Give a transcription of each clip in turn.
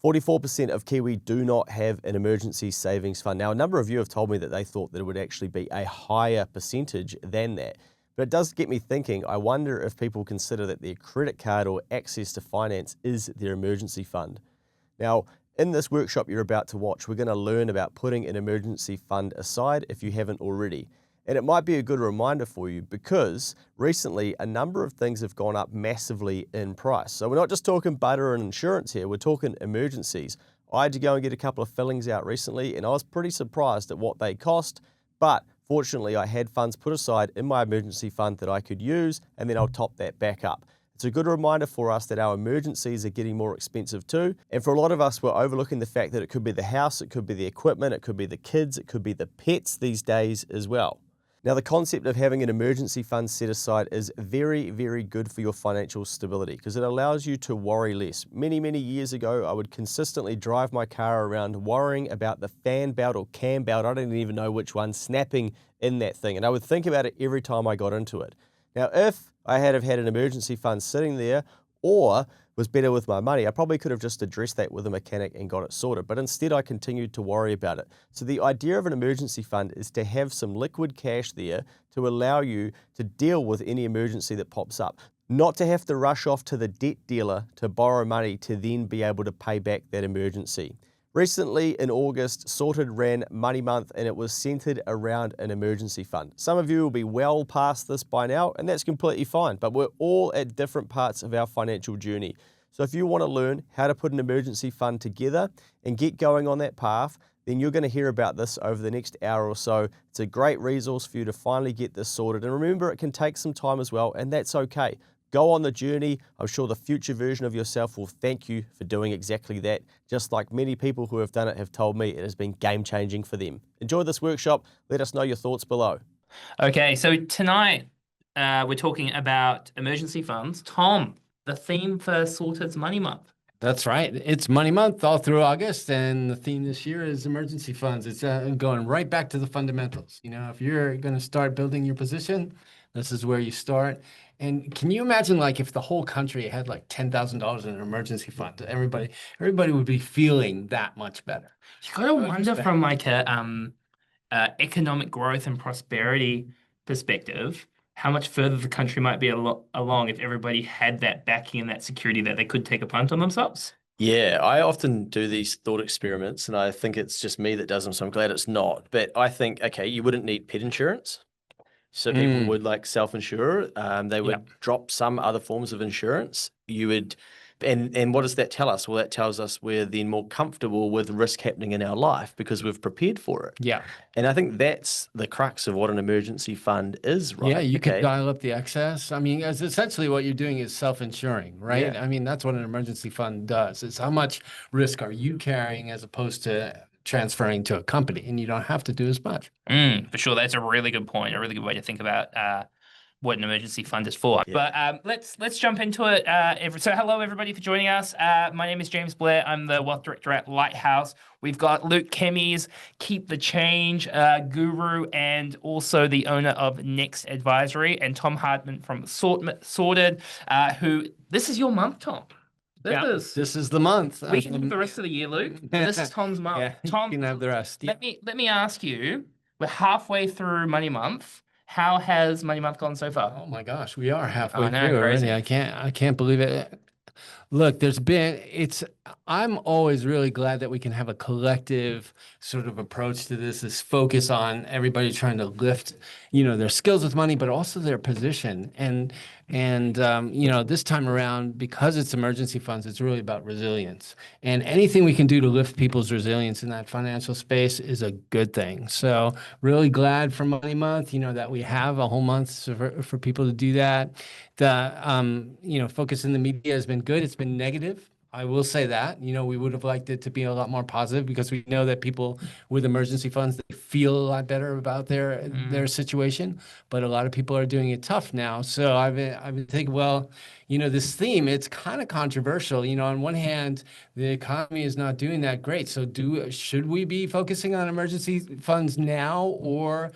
44% of Kiwi do not have an emergency savings fund. Now, a number of you have told me that they thought that it would actually be a higher percentage than that. But it does get me thinking, I wonder if people consider that their credit card or access to finance is their emergency fund. Now, in this workshop you're about to watch, we're going to learn about putting an emergency fund aside if you haven't already. And it might be a good reminder for you because recently a number of things have gone up massively in price. So we're not just talking butter and insurance here, we're talking emergencies. I had to go and get a couple of fillings out recently and I was pretty surprised at what they cost, but fortunately I had funds put aside in my emergency fund that I could use and then I'll top that back up. It's a good reminder for us that our emergencies are getting more expensive too. And for a lot of us, we're overlooking the fact that it could be the house, it could be the equipment, it could be the kids, it could be the pets these days as well. Now, the concept of having an emergency fund set aside is very, very good for your financial stability because it allows you to worry less. Many, many years ago, I would consistently drive my car around worrying about the fan belt or cam belt, I don't even know which one, snapping in that thing. And I would think about it every time I got into it. Now, if I had have had an emergency fund sitting there or was better with my money, I probably could have just addressed that with a mechanic and got it sorted. But instead, I continued to worry about it. So the idea of an emergency fund is to have some liquid cash there to allow you to deal with any emergency that pops up. Not to have to rush off to the debt dealer to borrow money to then be able to pay back that emergency. Recently, in August, Sorted ran Money Month and it was centered around an emergency fund. Some of you will be well past this by now, and that's completely fine, but we're all at different parts of our financial journey. So if you want to learn how to put an emergency fund together and get going on that path, then you're going to hear about this over the next hour or so. It's a great resource for you to finally get this sorted. And remember, it can take some time as well, and that's okay. Go on the journey. I'm sure the future version of yourself will thank you for doing exactly that, just like many people who have done it have told me it has been game-changing for them. Enjoy this workshop. Let us know your thoughts below. Okay, so tonight we're talking about emergency funds. Tom, the theme for Sorted's Money Month. That's right. It's Money Month all through August, and the theme this year is emergency funds. It's going right back to the fundamentals. You know, if you're going to start building your position, this is where you start. And can you imagine, like, if the whole country had like $10,000 in an emergency fund? Everybody would be feeling that much better. You gotta wonder from like a economic growth and prosperity perspective, how much further the country might be along if everybody had that backing and that security that they could take a punt on themselves. Yeah, I often do these thought experiments and I think it's just me that does them, so I'm glad it's not. But I think, okay, you wouldn't need pet insurance. So people would like self-insure. They would drop some other forms of insurance. You would, and what does that tell us? Well, that tells us we're then more comfortable with risk happening in our life because we've prepared for it. Yeah. And I think that's the crux of what an emergency fund is, right? Yeah, you can dial up the excess. I mean, as essentially what you're doing is self-insuring, right? Yeah. I mean, that's what an emergency fund does. It's how much risk are you carrying as opposed to transferring to a company, and you don't have to do as much. For sure. That's a really good point, a really good way to think about what an emergency fund is for. Yeah. But let's jump into it. So hello, everybody, for joining us. My name is James Blair. I'm the Wealth Director at Lighthouse. We've got Luke Kemmies, Keep the Change guru, and also the owner of Next Advisory, and Tom Hartmann from Sorted, who, this is your month, Tom. This is the month. We can have the rest of the year, Luke. This is Tom's month. Yeah, Tom, you can have the rest. Let me ask you, we're halfway through Money Month. How has Money Month gone so far? Oh my gosh, we are halfway through crazy. already. I can't believe it. Look, I'm always really glad that we can have a collective sort of approach to this focus on everybody trying to lift, their skills with money, but also their position. And this time around, because it's emergency funds, it's really about resilience. And anything we can do to lift people's resilience in that financial space is a good thing. So really glad for Money Month, that we have a whole month for people to do that. The, focus in the media has been good. It's been negative. I will say that, we would have liked it to be a lot more positive because we know that people with emergency funds, they feel a lot better about their situation, but a lot of people are doing it tough now. So I've been thinking, well, this theme, it's kind of controversial. On one hand, the economy is not doing that great. So should we be focusing on emergency funds now, or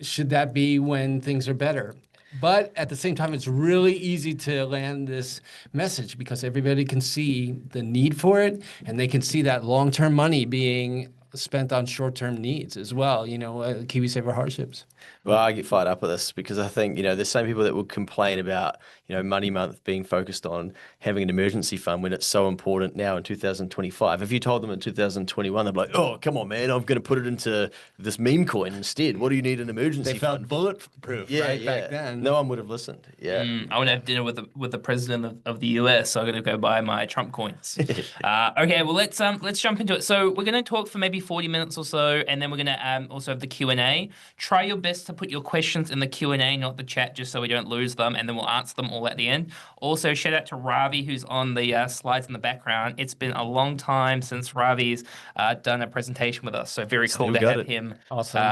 should that be when things are better? But at the same time, it's really easy to land this message because everybody can see the need for it, and they can see that long-term money being spent on short-term needs as well, KiwiSaver hardships. Well, I get fired up with this because I think, there's some people that will complain about, Money Month being focused on having an emergency fund when it's so important now in 2025. If you told them in 2021, they'd be like, oh, come on, man, I'm going to put it into this meme coin instead. What do you need an emergency They felt fund? bulletproof, right, back then. No one would have listened. Yeah. I want to have dinner with the president of the US, so I'm gonna go buy my Trump coins. Okay, well let's jump into it. So we're gonna talk for maybe 40 minutes or so, and then we're gonna also have the Q&A. Try your best to put your questions in the Q&A, not the chat, just so we don't lose them, and then we'll answer them all at the end. Also, shout out to Ravi, who's on the slides in the background. It's been a long time since Ravi's done a presentation with us, so very cool to have him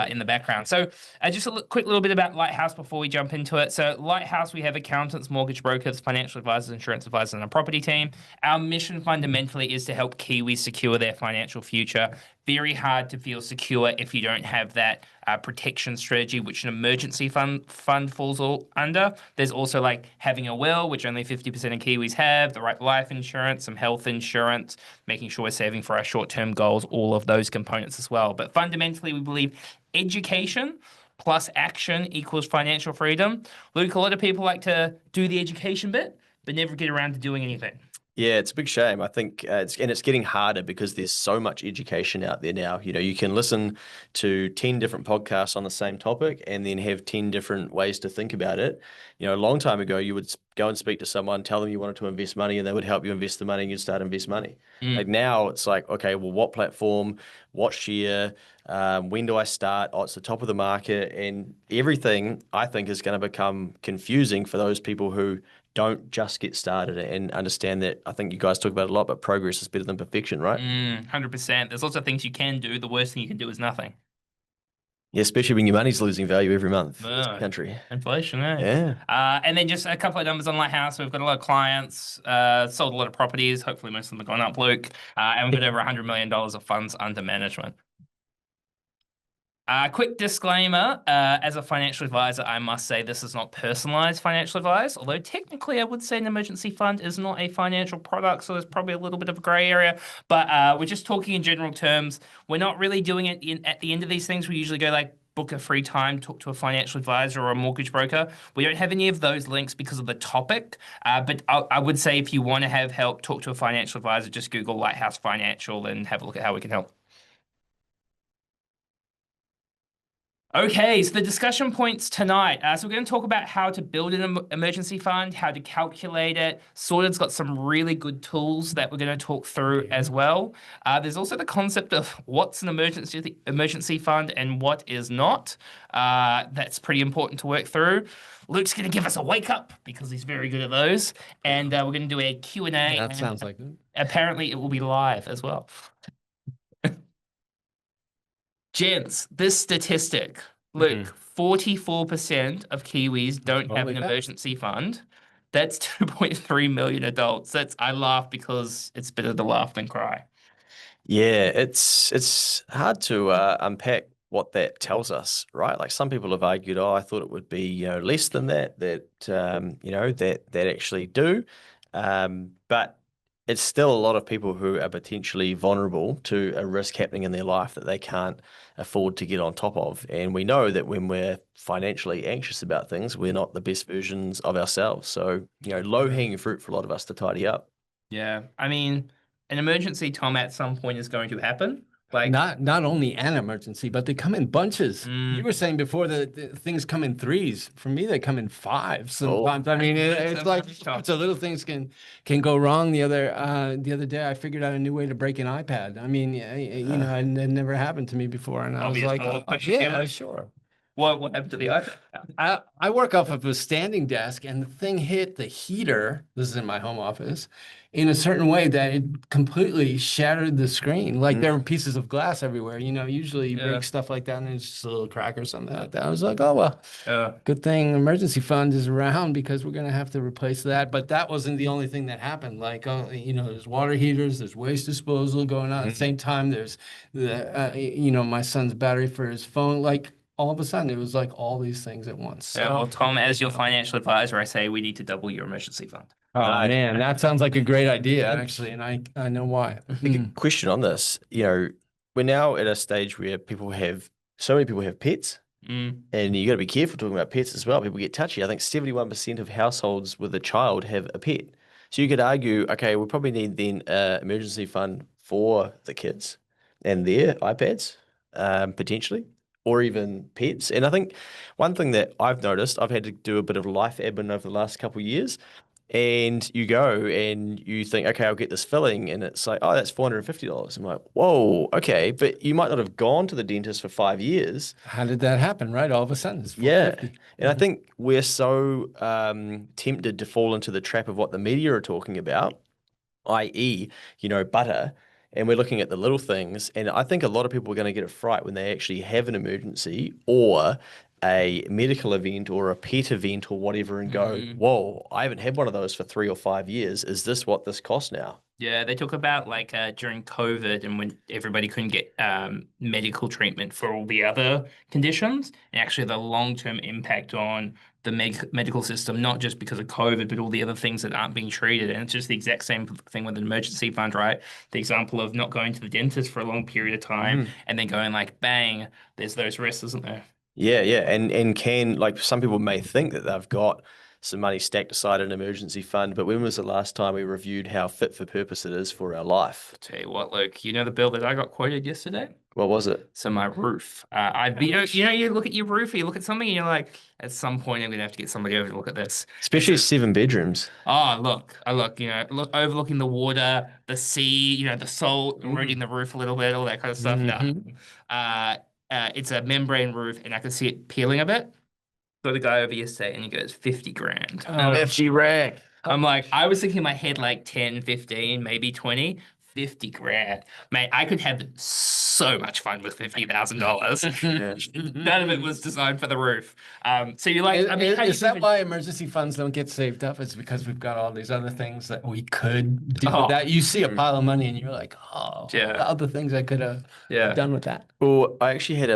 in the background. So just a quick little bit about Lighthouse before we jump into it. So Lighthouse, we have accountants, mortgage brokers, financial advisors, insurance advisors, and a property team. Our mission fundamentally is to help Kiwis secure their financial future. Very hard to feel secure if you don't have that protection strategy, which an emergency fund falls all under. There's also like having a will, which only 50% of Kiwis have, the right life insurance, some health insurance, making sure we're saving for our short-term goals, all of those components as well. But fundamentally, we believe education plus action equals financial freedom. Luke, a lot of people like to do the education bit, but never get around to doing anything. Yeah, it's a big shame. I think it's getting harder because there's so much education out there now. You can listen to 10 different podcasts on the same topic and then have 10 different ways to think about it. A long time ago, you would go and speak to someone, tell them you wanted to invest money, and they would help you invest the money and you'd start invest money. Like now it's like, okay, well, what platform, what share, when do I start? Oh, it's the top of the market, and everything I think is going to become confusing for those people who don't just get started and understand that. I think you guys talk about it a lot, but progress is better than perfection, right? 100%. There's lots of things you can do. The worst thing you can do is nothing. Yeah, especially when your money's losing value every month in this country. Inflation, eh? Yeah. And then just a couple of numbers on Lighthouse. We've got a lot of clients, sold a lot of properties. Hopefully most of them have gone up, Luke. And we've got over $100 million of funds under management. Quick disclaimer, as a financial advisor, I must say this is not personalized financial advice, although technically I would say an emergency fund is not a financial product, so there's probably a little bit of a gray area, but we're just talking in general terms. We're not really doing it at the end of these things. We usually go like, book a free time, talk to a financial advisor or a mortgage broker. We don't have any of those links because of the topic, but I would say if you want to have help, talk to a financial advisor, just Google Lighthouse Financial and have a look at how we can help. Okay, so the discussion points tonight. So we're going to talk about how to build an emergency fund, how to calculate it. Sorted's got some really good tools that we're going to talk through as well. There's also the concept of what's an emergency fund and what is not. That's pretty important to work through. Luke's going to give us a wake up because he's very good at those. And we're going to do a Q&A. That sounds like it. Apparently it will be live as well. Gents, this statistic, look, 44% of Kiwis don't have an emergency fund. That's 2.3 million adults. I laugh because it's better to laugh than cry. Yeah, it's hard to unpack what that tells us, right? Like some people have argued, oh, I thought it would be less than that actually do. But it's still a lot of people who are potentially vulnerable to a risk happening in their life that they can't afford to get on top of. And we know that when we're financially anxious about things, we're not the best versions of ourselves. So, low-hanging fruit for a lot of us to tidy up. Yeah. I mean, an emergency, Tom, at some point is going to happen. Like not only an emergency, but they come in bunches. You were saying before that things come in threes. For me, they come in fives sometimes. I mean, it's like so little things can go wrong. The other day, I figured out a new way to break an iPad. I mean, it never happened to me before, and I was like, yeah, sure. What happened to the iPad? I work off of a standing desk, and the thing hit the heater. This is in my home office. In a certain way that it completely shattered the screen. Like there were pieces of glass everywhere. Usually you break stuff like that and it's just a little crack or something like that. I was like, oh, well, good thing emergency fund is around because we're going to have to replace that. But that wasn't the only thing that happened. Like, there's water heaters, there's waste disposal going on. At the same time, there's my son's battery for his phone. Like all of a sudden it was like all these things at once. Yeah, So, well, Tom, as your financial advisor, I say we need to double your emergency fund. oh Nice. man, that sounds like a great idea, actually, and I know why. Big question on this. We're now at a stage where so many people have pets, Mm. and you got to be careful talking about pets as well. People get touchy. I think 71% of households with a child have a pet. So you could argue, okay, we probably need then an emergency fund for the kids and their iPads, potentially, or even pets. And I think one thing that I've noticed, I've had to do a bit of life admin over the last couple of years, and you go and you think, okay, I'll get this filling, and it's like, oh, that's $450. I'm like, whoa, okay, but you might not have gone to the dentist for 5 years. How did that happen, right? All of a sudden, it's Yeah. 450. And I think we're so tempted to fall into the trap of what the media are talking about, i.e., butter, and we're looking at the little things. And I think a lot of people are going to get a fright when they actually have an emergency or a medical event or a pet event or whatever and go, whoa, I haven't had one of those for 3 or 5 years. Is this what this costs now? Yeah, they talk about like during COVID and when everybody couldn't get medical treatment for all the other conditions, and actually the long-term impact on the medical system, not just because of COVID, but all the other things that aren't being treated. And it's just the exact same thing with an emergency fund, right? The example of not going to the dentist for a long period of time and then going like, bang, there's those risks, isn't there? Yeah, yeah. And can, like, some people may think that they've got some money stacked aside in an emergency fund, but when was the last time we reviewed how fit for purpose it is for our life? Tell you what, Luke, you know the bill that I got quoted yesterday? What was it? So my roof. You look at your roof, or you look at something, and you're like, at some point, I'm gonna have to get somebody over to look at this. Especially 7 bedrooms. Oh, look, overlooking the water, the sea, the salt eroding the roof a little bit, all that kind of stuff. No. It's a membrane roof, and I can see it peeling a bit. Got a guy over yesterday, and he goes, 50 grand. Oh, FG I'm like, I was thinking in my head like 10, 15, maybe 20, 50 grand. Mate, I could have so much fun with $50,000. None of it was designed for the roof. So you're like, is that why emergency funds don't get saved up? It's because we've got all these other things that we could do with that. You see a pile of money and you're like, oh, Yeah. the other things I could have done with that. Well, I actually had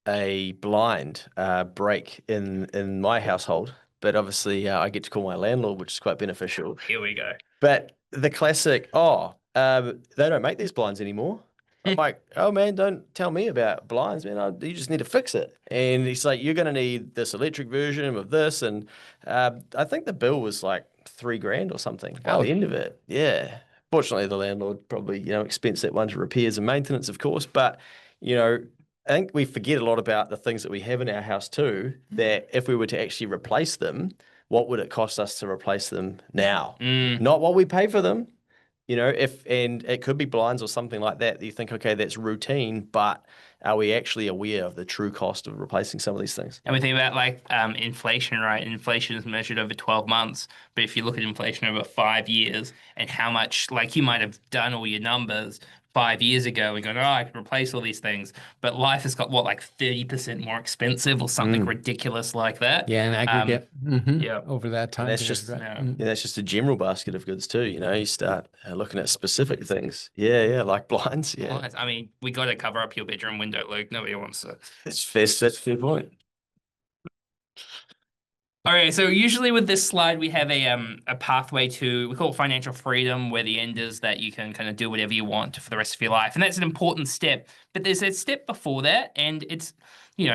a blind break in my household, but obviously I get to call my landlord, which is quite beneficial. Here we go. But the classic, they don't make these blinds anymore. I'm like, oh man, don't tell me about blinds, man. You just need to fix it. And he's like, you're going to need this electric version of this. And I think the bill was like $3,000 or something by the end of it. Yeah. Fortunately, the landlord probably, expensed that one to repairs and maintenance, of course. But, I think we forget a lot about the things that we have in our house too, that if we were to actually replace them, what would it cost us to replace them now? Not what we pay for them. And it could be blinds or something like that you think, okay, that's routine, but are we actually aware of the true cost of replacing some of these things? And we think about like inflation, right? Inflation is measured over 12 months. But if you look at inflation over 5 years and how much, like you might have done all your numbers 5 years ago and going, oh, I can replace all these things. But life has got what, like 30% more expensive or something ridiculous like that. Yeah, in aggregate. Yeah. Over that time. That's period, just right? that's just a general basket of goods too. You start looking at specific things. Yeah, like blinds. Yeah, Well, I mean, we got to cover up your bedroom window, Luke. Nobody wants to. that's a fair point. Okay, so usually with this slide, we have a pathway to, we call it financial freedom, where the end is that you can kind of do whatever you want for the rest of your life. And that's an important step. But there's a step before that, and it's,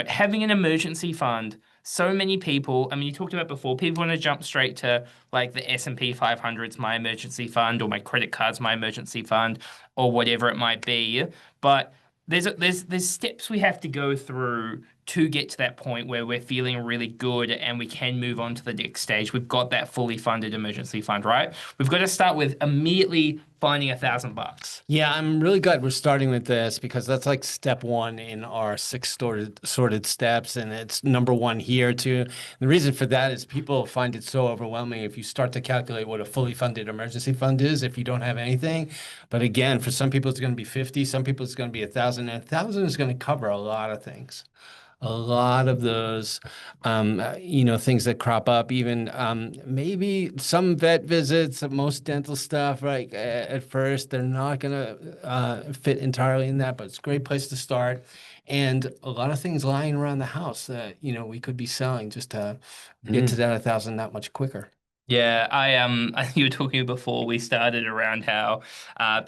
having an emergency fund. So many people, I mean, you talked about before, people want to jump straight to like the S&P 500's my emergency fund, or my credit card's my emergency fund, or whatever it might be. But there's steps we have to go through to get to that point where we're feeling really good and we can move on to the next stage. We've got that fully funded emergency fund, right? We've got to start with immediately finding $1,000. Yeah, I'm really glad we're starting with this because that's like step one in our 6 sorted steps, and it's number one here too. And the reason for that is people find it so overwhelming if you start to calculate what a fully funded emergency fund is if you don't have anything. But again, for some people it's going to be 50, some people it's going to be 1,000, and 1,000 is going to cover a lot of things. a lot of those, things that crop up, even maybe some vet visits, most dental stuff, right? At first, they're not going to fit entirely in that, but it's a great place to start. And a lot of things lying around the house that, we could be selling just to get to that 1,000 that much quicker. Yeah, I think you were talking before we started around how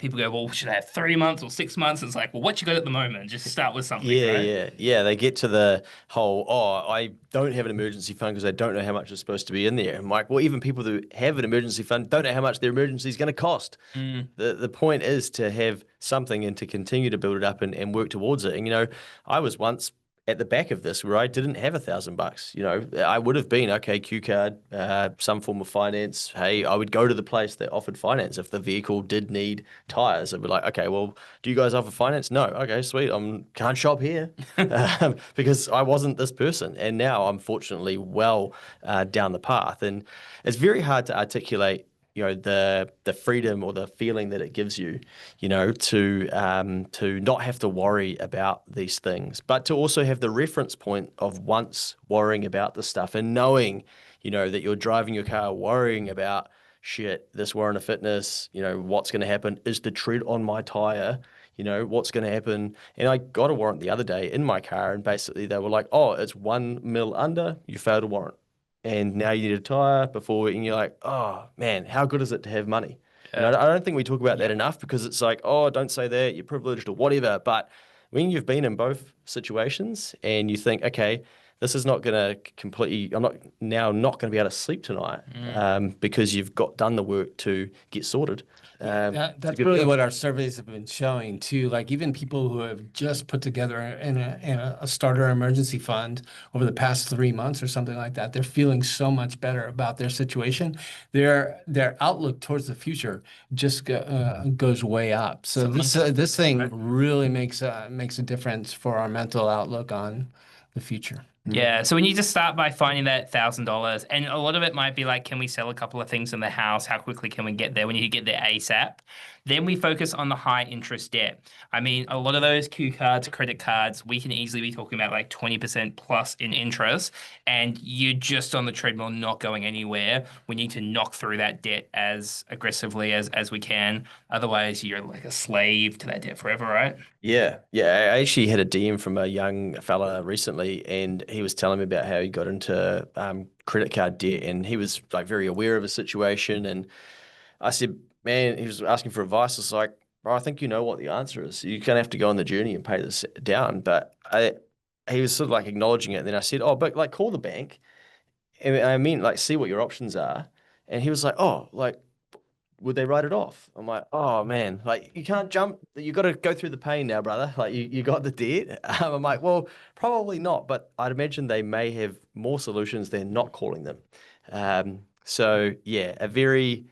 people go, well, should I have 3 months or 6 months? It's like, well, what you got at the moment? Just start with something, Yeah, right? yeah. They get to the whole, oh, I don't have an emergency fund because I don't know how much is supposed to be in there. I'm like, well, even people who have an emergency fund don't know how much their emergency is going to cost. Mm. The point is to have something and to continue to build it up and work towards it. And I was once at the back of this where I didn't have $1,000. I would have been, okay, Q card, some form of finance. Hey, I would go to the place that offered finance if the vehicle did need tires. I'd be like, okay, well, do you guys offer finance? No. Okay, sweet. Can't shop here because I wasn't this person. And now I'm fortunately well down the path. And it's very hard to articulate the freedom or the feeling that it gives you, to not have to worry about these things, but to also have the reference point of once worrying about the stuff and knowing, that you're driving your car worrying about shit, this warrant of fitness, what's going to happen? Is the tread on my tire? What's going to happen? And I got a warrant the other day in my car, and basically they were like, oh, it's 1 mil under, you failed a warrant. And now you need a tire before, and you're like, oh man, how good is it to have money? And I don't think we talk about that enough because it's like, oh, don't say that, you're privileged or whatever. But when you've been in both situations and you think, okay, this is not going to completely, I'm not going to be able to sleep tonight because you've done the work to get sorted. That's really what our surveys have been showing too. Like even people who have just put together a starter emergency fund over the past 3 months or something like that, they're feeling so much better about their situation. Their outlook towards the future just goes way up. So this thing really makes a difference for our mental outlook on the future. Yeah, so we need to start by finding that $1,000, and a lot of it might be like, can we sell a couple of things in the house? How quickly can we get there? We need to get there ASAP. Then we focus on the high interest debt. I mean, a lot of those Q cards, credit cards, we can easily be talking about like 20% plus in interest, and you're just on the treadmill, not going anywhere. We need to knock through that debt as aggressively as we can. Otherwise, you're like a slave to that debt forever, right? Yeah, yeah. I actually had a DM from a young fella recently, and he was telling me about how he got into credit card debt, and he was like very aware of his situation. And I said, man, he was asking for advice. It's like, bro, I think you know what the answer is. You're gonna have to go on the journey and pay this down. But he was sort of like acknowledging it. And then I said, oh, but like call the bank, and I mean like see what your options are. And he was like, oh, like would they write it off? I'm like, oh man, like you can't jump. You got to go through the pain now, brother. Like you got the debt. I'm like, well, probably not, but I'd imagine they may have more solutions than not calling them. So yeah, a very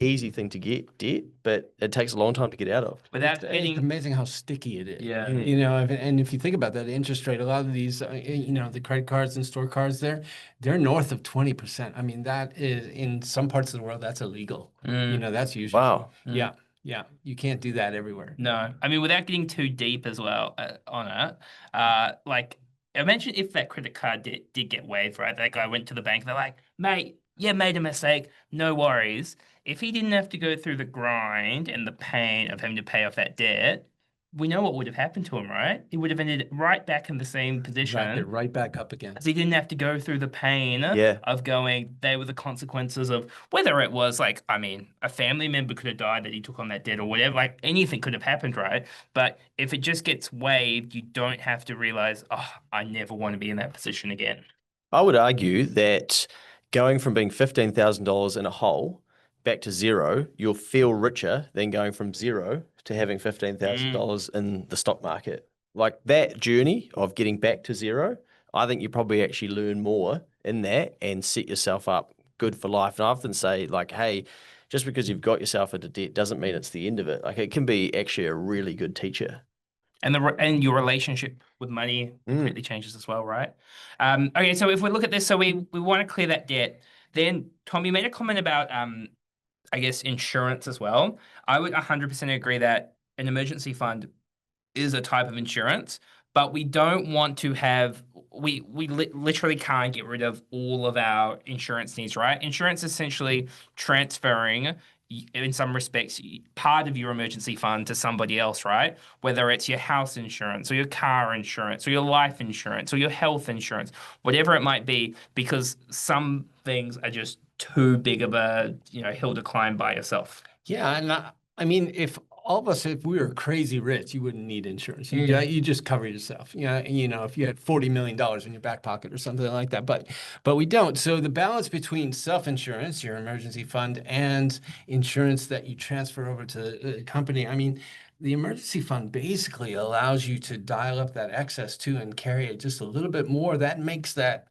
easy thing to get debt, but it takes a long time to get out of. Without It's getting, amazing how sticky it is. Yeah. And if you think about that interest rate, a lot of these, the credit cards and store cards, they're north of 20%. I mean, that is in some parts of the world, that's illegal. That's usually, Wow. yeah, you can't do that everywhere. No, I mean, without getting too deep as well on it, like imagine if that credit card did get waived, right? That guy went to the bank, they're like, mate, yeah, made a mistake, no worries. If he didn't have to go through the grind and the pain of having to pay off that debt, we know what would have happened to him, right? He would have ended right back in the same position. Right back up again. Because he didn't have to go through the pain of going, they were the consequences of whether it was like, I mean, a family member could have died that he took on that debt or whatever, like anything could have happened, right? But if it just gets waived, you don't have to realize, oh, I never want to be in that position again. I would argue that going from being $15,000 in a hole back to zero, you'll feel richer than going from zero to having $15,000 in the stock market. Like that journey of getting back to zero, I think you probably actually learn more in that and set yourself up good for life. And I often say, like, hey, just because you've got yourself into debt doesn't mean it's the end of it. Like it can be actually a really good teacher. And your relationship with money completely changes as well, right? Okay, so if we look at this, so we want to clear that debt. Then Tom, you made a comment about I guess insurance as well. I would 100% agree that an emergency fund is a type of insurance, but we don't want to have. We literally can't get rid of all of our insurance needs, right? Insurance is essentially transferring, in some respects, part of your emergency fund to somebody else, right? Whether it's your house insurance or your car insurance or your life insurance or your health insurance, whatever it might be, because some things are just too big of a, hill to climb by yourself. Yeah, and I mean, if all of us, if we were crazy rich, you wouldn't need insurance. You just cover yourself. If you had $40 million in your back pocket or something like that. But we don't. So the balance between self-insurance, your emergency fund, and insurance that you transfer over to the company. I mean, the emergency fund basically allows you to dial up that excess too and carry it just a little bit more. That makes that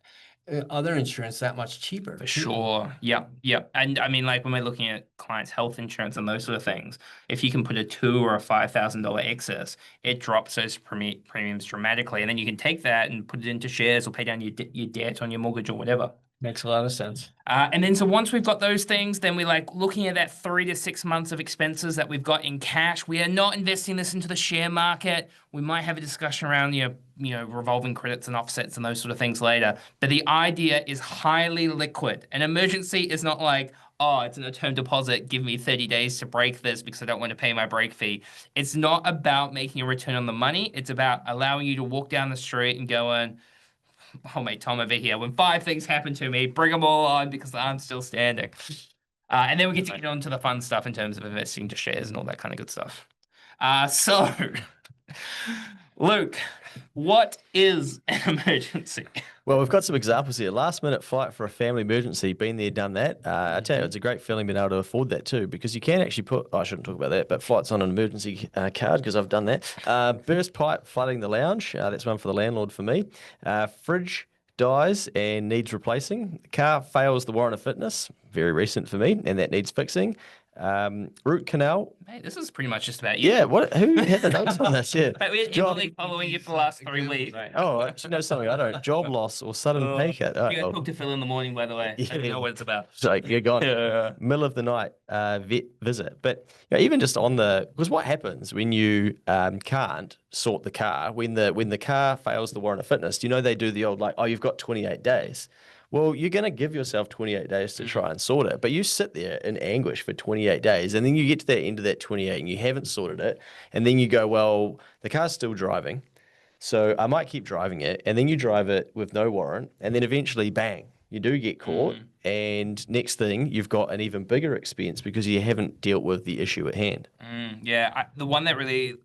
other insurance that much cheaper. For sure. Yep. Yep. And I mean, like when we're looking at clients' health insurance and those sort of things, if you can put a $2,000 or a $5,000 excess, it drops those premiums dramatically. And then you can take that and put it into shares or pay down your debt on your mortgage or whatever. Makes a lot of sense. And then so once we've got those things, then we're like looking at that 3 to 6 months of expenses that we've got in cash. We are not investing this into the share market. We might have a discussion around revolving credits and offsets and those sort of things later. But the idea is highly liquid. An emergency is not like, oh, it's a term deposit. Give me 30 days to break this because I don't want to pay my break fee. It's not about making a return on the money. It's about allowing you to walk down the street and going, oh, mate, Tom over here, when 5 things happen to me, bring them all on because I'm still standing. And then we get to get on to the fun stuff in terms of investing to shares and all that kind of good stuff. So, Luke, what is an emergency? Well, we've got some examples here. Last minute flight for a family emergency. Been there, done that. I tell you, it's a great feeling being able to afford that too, because you can actually I shouldn't talk about that, but flights on an emergency card, because I've done that. Burst pipe flooding the lounge. That's one for the landlord for me. Fridge dies and needs replacing. Car fails the warrant of fitness. Very recent for me, and that needs fixing. Root canal. Mate, this is pretty much just about you. Yeah, who had the notes on this? Yeah. But we're Emily following you for the last 3 weeks. Oh, actually, know something I don't. Job loss or sudden pay cut. You got to talk to Phil in the morning, by the way. I don't know what it's about. So you're gone. Middle of the night vet visit. But even just on because what happens when you can't sort the car, when the car fails the warrant of fitness, they do the old you've got 28 days. Well, you're going to give yourself 28 days to try and sort it, but you sit there in anguish for 28 days, and then you get to the end of that 28 and you haven't sorted it, and then you go, well, the car's still driving, so I might keep driving it, and then you drive it with no warrant, and then eventually, bang, you do get caught, and next thing, you've got an even bigger expense because you haven't dealt with the issue at hand. The one that really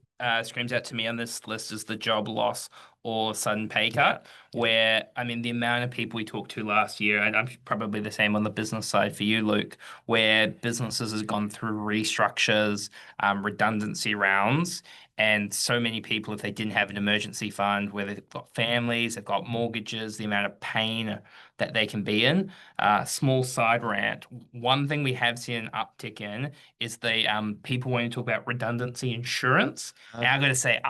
screams out to me on this list is the job loss or sudden pay cut, where, I mean, the amount of people we talked to last year, and I'm probably the same on the business side for you, Luke, where businesses have gone through restructures, redundancy rounds, and so many people, if they didn't have an emergency fund, where they've got families, they've got mortgages, the amount of pain that they can be in. Small side rant. One thing we have seen an uptick in is the people wanting to talk about redundancy insurance. Now, I got to say,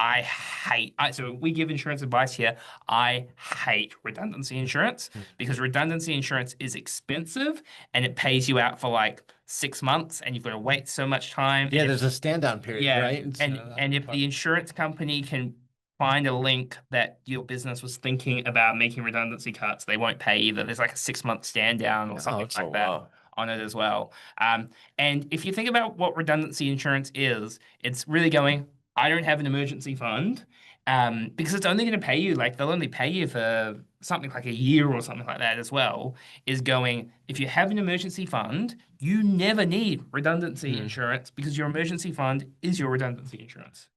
so we give insurance advice here. I hate redundancy insurance because redundancy insurance is expensive and it pays you out for like 6 months and you've got to wait so much time. Yeah, there's a stand down period, right? And if the insurance company can find a link that your business was thinking about making redundancy cuts, they won't pay either. There's like a 6-month stand down or something like that on it as well. And if you think about what redundancy insurance is, it's really going, I don't have an emergency fund, because it's only going to pay you, they'll only pay you for something like a year or something like that as well, is going, if you have an emergency fund, you never need redundancy insurance because your emergency fund is your redundancy insurance.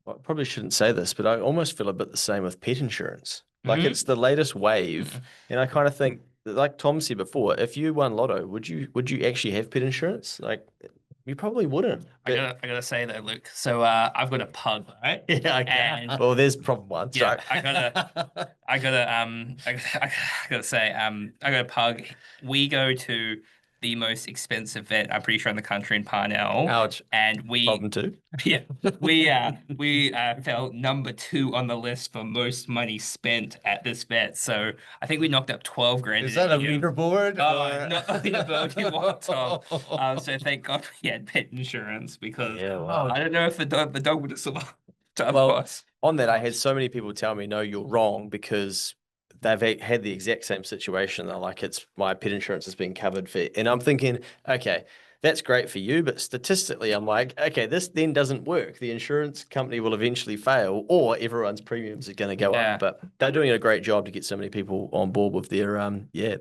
Well, I probably shouldn't say this, but I almost feel a bit the same with pet insurance. It's the latest wave. And I kind of think, like Tom said before, if you won lotto, would you actually have pet insurance? You probably wouldn't. I gotta say though, Luke. So I've got a pug, right? Yeah, okay. Well, there's problem one. Yeah, Sorry. I gotta say, I got a pug. We go to the most expensive vet, I'm pretty sure, in the country, in Parnell. Ouch. And Problem two. Yeah, we fell number 2 on the list for most money spent at this vet. So I think we knocked up 12 grand. Is that a leaderboard? Oh, not a leaderboard, you want, Tom. So thank God we had pet insurance because I don't know if the dog would have survived. Tough Well, boss. on that, I had so many people tell me, no, you're wrong, because they've had the exact same situation. They're like, it's my pet insurance has been covered for, and I'm thinking, okay, that's great for you, but statistically, I'm like, okay, this then doesn't work. The insurance company will eventually fail, or everyone's premiums are going to go Yeah. up. But they're doing a great job to get so many people on board with their, their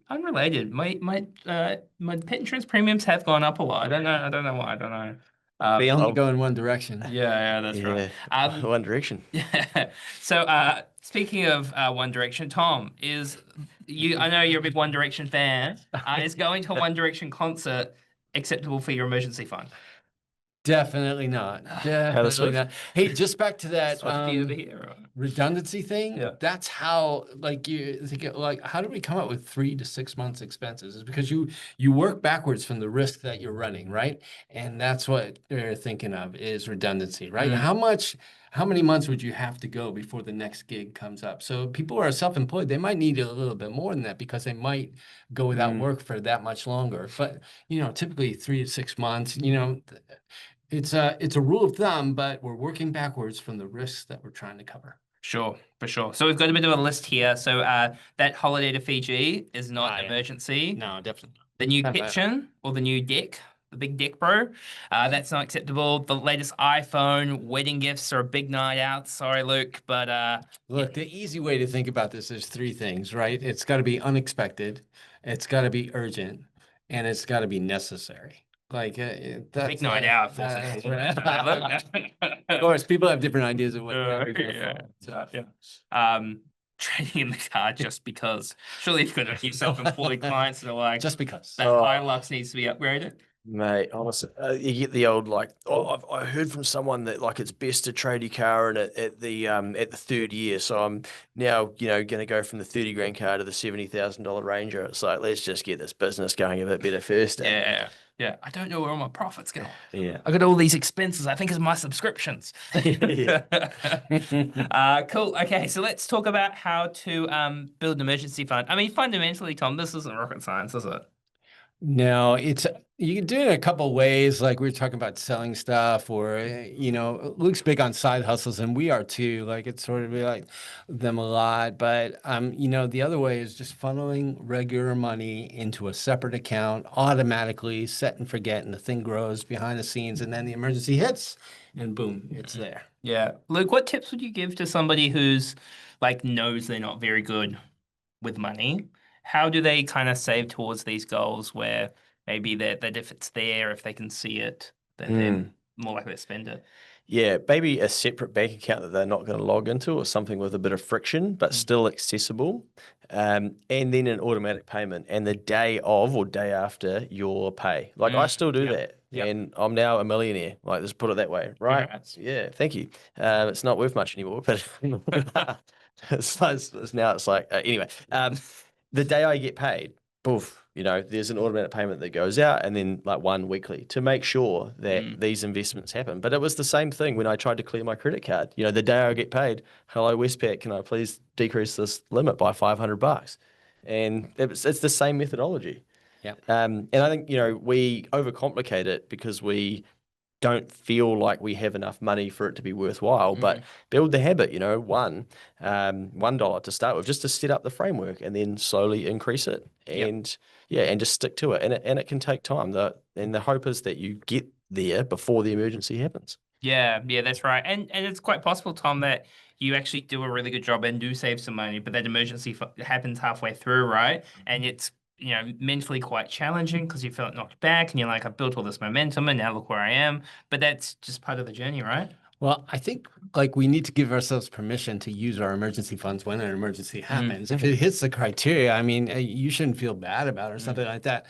Unrelated. My pet insurance premiums have gone up a lot. I don't know why. I don't know. They only go in one direction. Yeah, that's right. One Direction. Yeah. So, speaking of One Direction, Tom, I know you're a big One Direction fan. Is going to a One Direction concert acceptable for your emergency fund? Definitely not. Definitely not. Hey, just back to that Swiftie over here. redundancy thing. Yeah. That's how, like, you think, like, how do we come up with 3 to 6 months expenses? Is because you work backwards from the risk that you're running, right? And that's what they're thinking of is redundancy, right? How many months would you have to go before the next gig comes up? So people who are self-employed, they might need a little bit more than that because they might go without work for that much longer. But, typically 3 to 6 months, it's a rule of thumb, but we're working backwards from the risks that we're trying to cover. Sure, for sure. So we've got a bit of a list here. So that holiday to Fiji is not an emergency. No, definitely. The new kitchen or the new deck, the big deck, bro, that's not acceptable. The latest iPhone, wedding gifts are a big night out. Sorry, Luke, but look, the easy way to think about this is 3 things, right? It's got to be unexpected, it's got to be urgent, and it's got to be necessary. Like that's big night out. Of course, people have different ideas of what. Trading in the car just because. Surely you've got a few self-employed clients that are like, just because that Hilux needs to be upgraded. Mate, honestly, you get the old like, I heard from someone that like it's best to trade your car in at the 3rd year. So I'm now going to go from the 30 grand car to the $70,000 Ranger. It's like, let's just get this business going a bit better first. Yeah. I don't know where all my profits go. Yeah, I got all these expenses. I think it's my subscriptions. Yeah. Cool. Okay, so let's talk about how to build an emergency fund. I mean, fundamentally, Tom, this isn't rocket science, is it? No, you can do it in a couple ways. Like we were talking about selling stuff, or Luke's big on side hustles, and we are too. Like it's sort of like them a lot. But the other way is just funneling regular money into a separate account automatically, set and forget, and the thing grows behind the scenes, and then the emergency hits, and boom, it's there. Yeah, Luke, what tips would you give to somebody who's like knows they're not very good with money? How do they kind of save towards these goals where maybe that if it's there, if they can see it, then they're more likely to spend it? Yeah, maybe a separate bank account that they're not going to log into, or something with a bit of friction, but still accessible. And then an automatic payment, and the day of or day after your pay. Like I still do that, and I'm now a millionaire. Like, let's put it that way, right? Congrats. Yeah, thank you. It's not worth much anymore, but it's like anyway. The day I get paid, poof, there's an automatic payment that goes out, and then like one weekly to make sure that these investments happen. But it was the same thing when I tried to clear my credit card. The day I get paid, hello Westpac, can I please decrease this limit by $500? And it's the same methodology. Yeah. And I think we overcomplicate it because we don't feel like we have enough money for it to be worthwhile, but build the habit, $1 to start with, just to set up the framework, and then slowly increase it, and and just stick to it. And it can take time. And the hope is that you get there before the emergency happens. Yeah, that's right. And it's quite possible, Tom, that you actually do a really good job and do save some money, but that emergency happens halfway through, right? And it's mentally quite challenging because you felt knocked back and you're like, I've built all this momentum and now look where I am. But that's just part of the journey, right? Well, I think like we need to give ourselves permission to use our emergency funds when an emergency happens. If it hits the criteria, I mean, you shouldn't feel bad about it or something like that.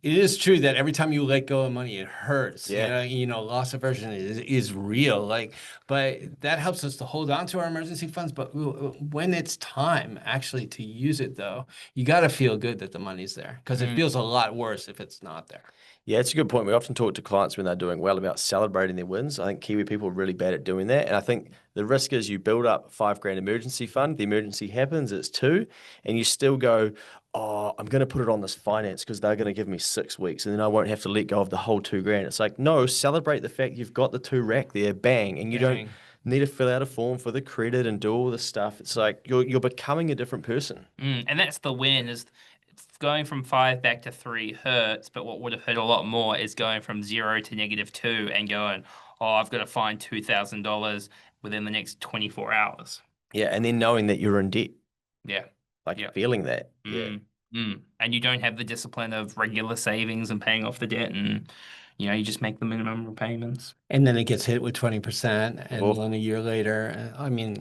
It is true that every time you let go of money, it hurts. Yeah. Loss aversion is real. But that helps us to hold on to our emergency funds. But when it's time actually to use it, though, you got to feel good that the money's there, because it feels a lot worse if it's not there. Yeah, it's a good point. We often talk to clients when they're doing well about celebrating their wins. I think Kiwi people are really bad at doing that. And I think the risk is you build up $5,000 emergency fund, the emergency happens, it's 2, and you still go, oh, I'm going to put it on this finance because they're going to give me 6 weeks and then I won't have to let go of the whole $2,000. It's like, no, celebrate the fact you've got the 2 rack there, bang, and you don't need to fill out a form for the credit and do all this stuff. It's like you're becoming a different person. And that's the win is going from 5 back to 3 hurts, but what would have hurt a lot more is going from 0 to -2 and going, oh, I've got to find $2,000 within the next 24 hours. Yeah, and then knowing that you're in debt, Yeah. like Yeah. feeling that. Yeah. And you don't have the discipline of regular savings and paying off the debt, and you just make the minimum repayments. And then it gets hit with 20%, and Oh. then a year later, I mean,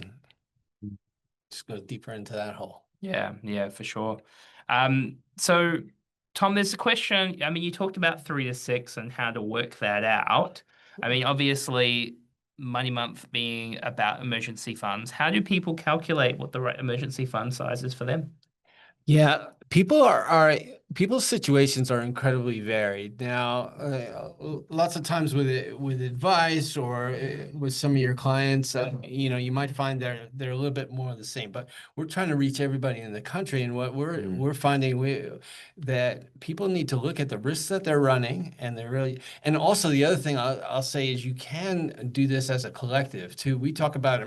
just go deeper into that hole. Yeah, for sure. So Tom, there's a question. I mean, you talked about 3 to 6 and how to work that out. I mean, obviously, Money Month being about emergency funds, how do people calculate what the right emergency fund size is for them? Yeah, people's situations are incredibly varied. Now, lots of times with advice or with some of your clients, you might find they're a little bit more of the same. But we're trying to reach everybody in the country, and what we're finding that people need to look at the risks that they're running, and and also the other thing I'll say is you can do this as a collective too. We talk about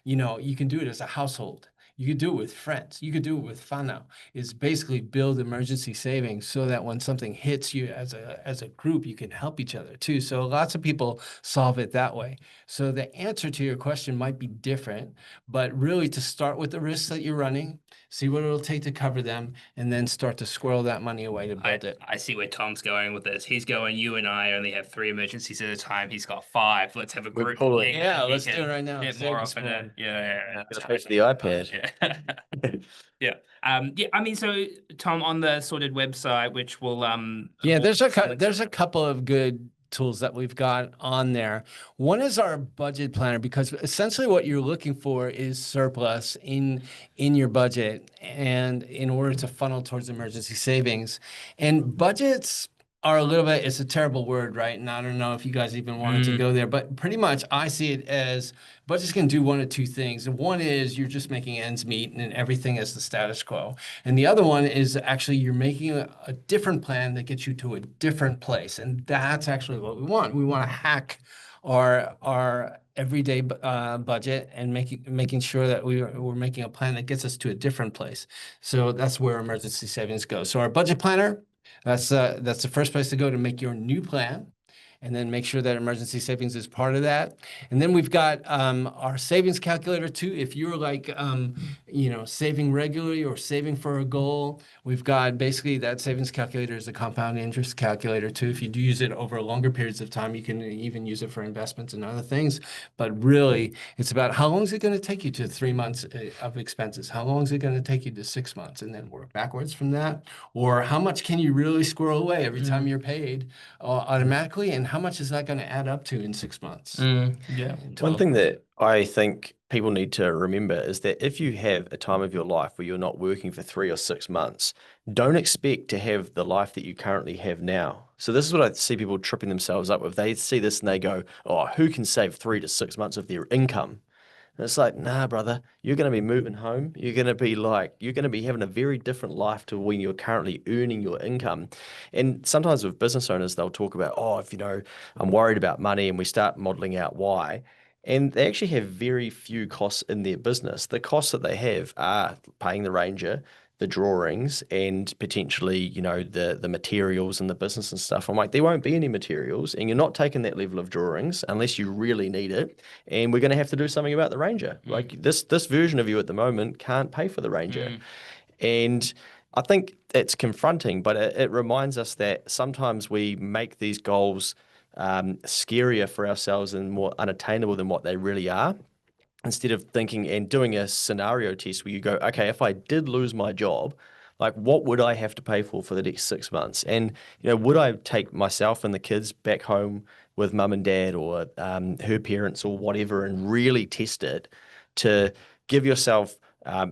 you can do it as a household. You could do it with friends. You could do it with whānau. Is basically build emergency savings so that when something hits you as a group, you can help each other too. So lots of people solve it that way. So the answer to your question might be different, but really to start with the risks that you're running, see what it'll take to cover them, and then start to squirrel that money away to build it. I see where Tom's going with this. He's going, you and I only have 3 emergencies at a time. He's got 5. Let's have a We're group pulling. thing. Yeah, let's do it right now. Get more often. Yeah. Gotta pay for the iPad. Yeah. I mean, so Tom, on the sorted website, which will Yeah, we'll- there's a couple of good tools that we've got on there. One is our budget planner, because essentially what you're looking for is surplus in your budget, and in order to funnel towards emergency savings. And budgets are a little bit, it's a terrible word, right? And I don't know if you guys even wanted to go there, but pretty much I see it as budgets can do one of two things. And one is you're just making ends meet and everything is the status quo. And the other one is actually you're making a different plan that gets you to a different place. And that's actually what we want. We want to hack our everyday budget and making sure that we're making a plan that gets us to a different place. So that's where emergency savings goes. So our budget planner, that's the first place to go to make your new plan, and then make sure that emergency savings is part of that. And then we've got our savings calculator too. If you're like, saving regularly or saving for a goal, we've got basically that savings calculator is a compound interest calculator too. If you do use it over longer periods of time, you can even use it for investments and other things. But really, it's about how long is it going to take you to 3 months of expenses? How long is it going to take you to 6 months? And then work backwards from that. Or how much can you really squirrel away every time you're paid automatically? And how much is that going to add up to in 6 months? Yeah. One thing that I think people need to remember is that if you have a time of your life where you're not working for 3 or 6 months, don't expect to have the life that you currently have now. So this is what I see people tripping themselves up with. They see this and they go, oh, who can save 3 to 6 months of their income? And it's like, nah, brother, you're going to be moving home. You're going to be having a very different life to when you're currently earning your income. And sometimes with business owners, they'll talk about, oh, if I'm worried about money, and we start modeling out why. And they actually have very few costs in their business. The costs that they have are paying the ranger, the drawings, and potentially, the materials and the business and stuff. I'm like, there won't be any materials, and you're not taking that level of drawings unless you really need it. And we're going to have to do something about the ranger. Like this version of you at the moment can't pay for the ranger. And I think it's confronting, but it reminds us that sometimes we make these goals scarier for ourselves and more unattainable than what they really are. Instead of thinking and doing a scenario test where you go, okay, if I did lose my job, like what would I have to pay for the next 6 months? And, would I take myself and the kids back home with mum and dad or her parents or whatever and really test it to give yourself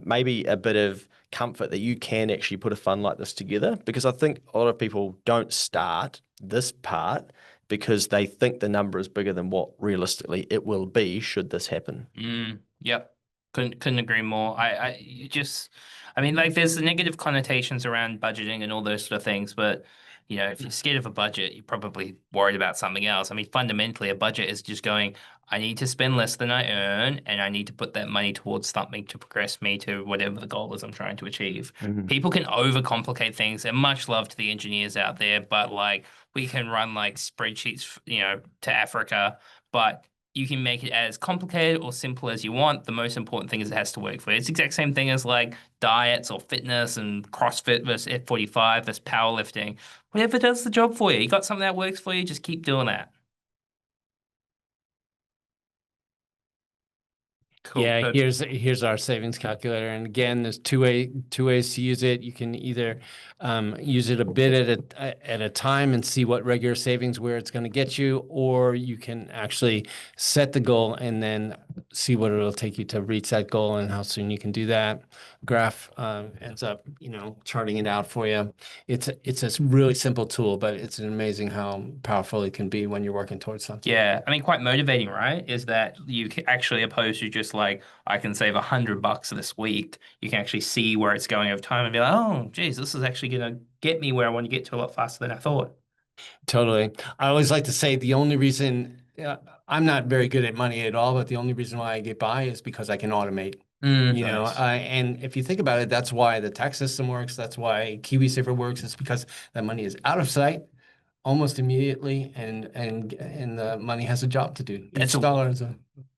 maybe a bit of comfort that you can actually put a fund like this together? Because I think a lot of people don't start this part because they think the number is bigger than what realistically it will be should this happen. Yep. Couldn't agree more. I mean, like there's the negative connotations around budgeting and all those sort of things, but You know, if you're scared of a budget, you're probably worried about something else. I mean, fundamentally, a budget is just going, I need to spend less than I earn, and I need to put that money towards something to progress me to whatever the goal is I'm trying to achieve. Mhm. People can overcomplicate things, and much love to the engineers out there, but like we can run like spreadsheets, you know, to Africa, but you can make it as complicated or simple as you want. The most important thing is it has to work for you. It's the exact same thing as like diets or fitness and CrossFit versus F45 versus powerlifting. Whatever does the job for you. You got something that works for you, just keep doing that. Cool. Yeah, Good. here's our savings calculator, and again, there's two ways to use it. You can either use it a bit at a time and see what regular savings where it's going to get you, or you can actually set the goal and then see what it'll take you to reach that goal and how soon you can do that. Graph ends up, charting it out for you. It's a really simple tool, but it's amazing how powerful it can be when you're working towards something. Yeah, I mean, quite motivating, right? Is that you actually, opposed to just like, I can save $100 this week, you can actually see where it's going over time and be like, oh, geez, this is actually going to get me where I want to get to a lot faster than I thought. Totally. I always like to say the only reason I'm not very good at money at all, but the only reason why I get by is because I can automate. Nice. And if you think about it, that's why the tax system works. That's why KiwiSaver works. It's because that money is out of sight almost immediately, and the money has a job to do. That's Each a dollar is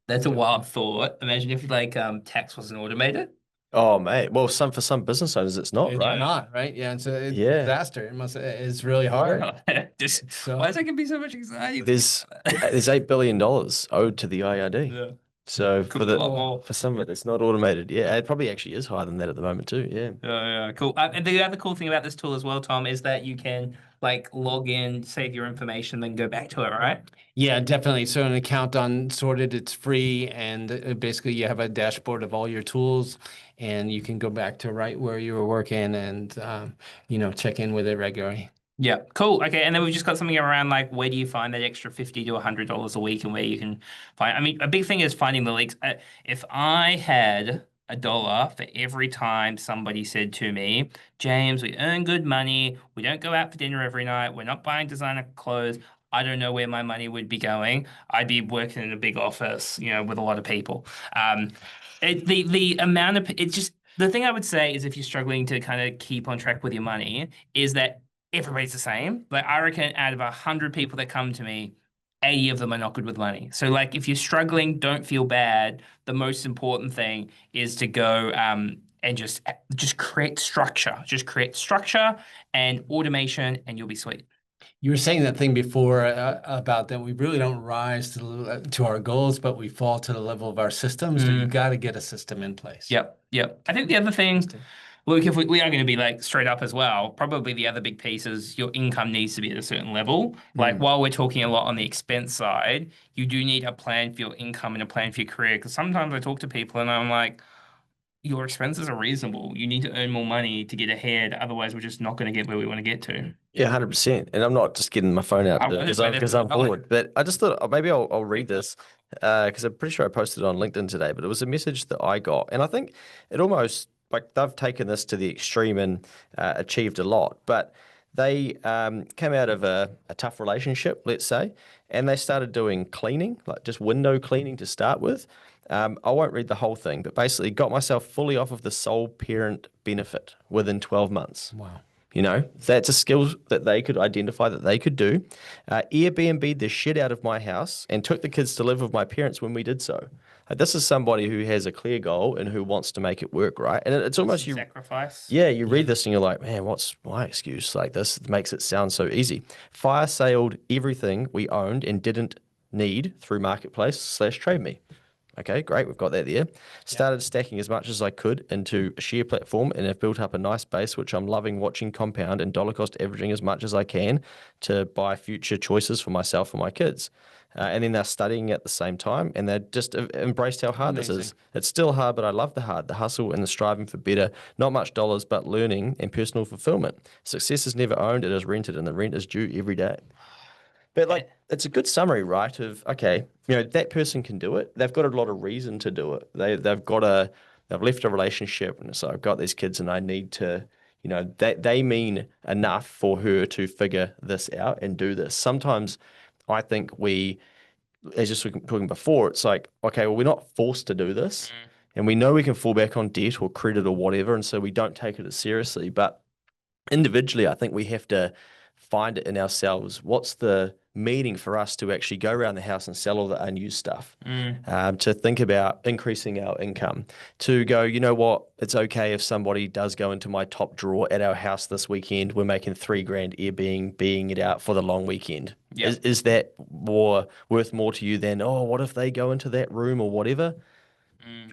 that's a wild thought. Imagine if like tax wasn't automated. Oh, mate. Well, for some business owners, it's not, it's right? not, right? Yeah, it's a Yeah. disaster. It's really hard. Just So why is there gonna be so much anxiety? There's $8 billion owed to the IRD. Yeah. So Could be a lot more. for some of it, it's not automated. Yeah, it probably actually is higher than that at the moment too. Yeah. Yeah, cool. And the other cool thing about this tool as well, Tom, is that you can like log in, save your information, then go back to it, right? yeah, definitely. So an account on Sorted, it's free, and basically you have a dashboard of all your tools, and you can go back to right where you were working and check in with it regularly. Yeah, cool. Okay, and then we've just got something around like where do you find that extra $50 to $100 a week, and where you can find. I mean, a big thing is finding the leaks. If I had $1 for every time somebody said to me, James, we earn good money, we don't go out for dinner every night, we're not buying designer clothes. I don't know where my money would be going. I'd be working in a big office, with a lot of people. The amount of it's just the thing I would say is if you're struggling to kind of keep on track with your money, is that everybody's the same. Like I reckon out of 100 people that come to me, 80 of them are not good with money. So like if you're struggling, don't feel bad. The most important thing is to go and just create structure. Just create structure and automation, and you'll be sweet. You were saying that thing before about that we really don't rise to our goals, but we fall to the level of our system. So you got to get a system in place. Yep. I think the other thing, look, if we are going to be like straight up as well, probably the other big piece is your income needs to be at a certain level. Like while we're talking a lot on the expense side, you do need a plan for your income and a plan for your career. Because sometimes I talk to people and I'm like, your expenses are reasonable. You need to earn more money to get ahead. Otherwise, we're just not going to get where we want to get to. Yeah, 100%. And I'm not just getting my phone out because I'm bored. But I just thought maybe I'll read this because I'm pretty sure I posted it on LinkedIn today. But it was a message that I got, and I think it almost like they've taken this to the extreme and achieved a lot. But they came out of a tough relationship, let's say, and they started doing cleaning, like just window cleaning to start with. I won't read the whole thing, but basically got myself fully off of the sole parent benefit within 12 months. Wow. That's a skill that they could identify that they could do. Airbnb'd the shit out of my house and took the kids to live with my parents when we did so. This is somebody who has a clear goal and who wants to make it work, right? And it's almost you sacrifice. Yeah, you read this and you're like, man, what's my excuse? Like this makes it sound so easy. Fire sailed everything we owned and didn't need through Marketplace/Trade Me. Okay, great. We've got that there. Started stacking as much as I could into a share platform and have built up a nice base, which I'm loving watching compound and dollar cost averaging as much as I can to buy future choices for myself and my kids. And then they're studying at the same time and they're just embraced how hard this is. It's still hard, but I love the hustle and the striving for better. Not much dollars, but learning and personal fulfillment. Success is never owned, it is rented, and the rent is due every day. But it's a good summary, right? Of okay, that person can do it. They've got a lot of reason to do it. They've left a relationship, and so I've got these kids, and I need to, you know, that they mean enough for her to figure this out and do this. Sometimes I think we, as just talking before, it's like, okay, well, we're not forced to do this, and we know we can fall back on debt or credit or whatever, and so we don't take it as seriously. But individually, I think we have to find it in ourselves. What's the meaning for us to actually go around the house and sell all the unused stuff? To think about increasing our income, to go, you know what, it's okay if somebody does go into my top drawer at our house this weekend. We're making $3,000 Airbnb it out for the long weekend. Yeah. Is that worth more to you than, oh, what if they go into that room or whatever?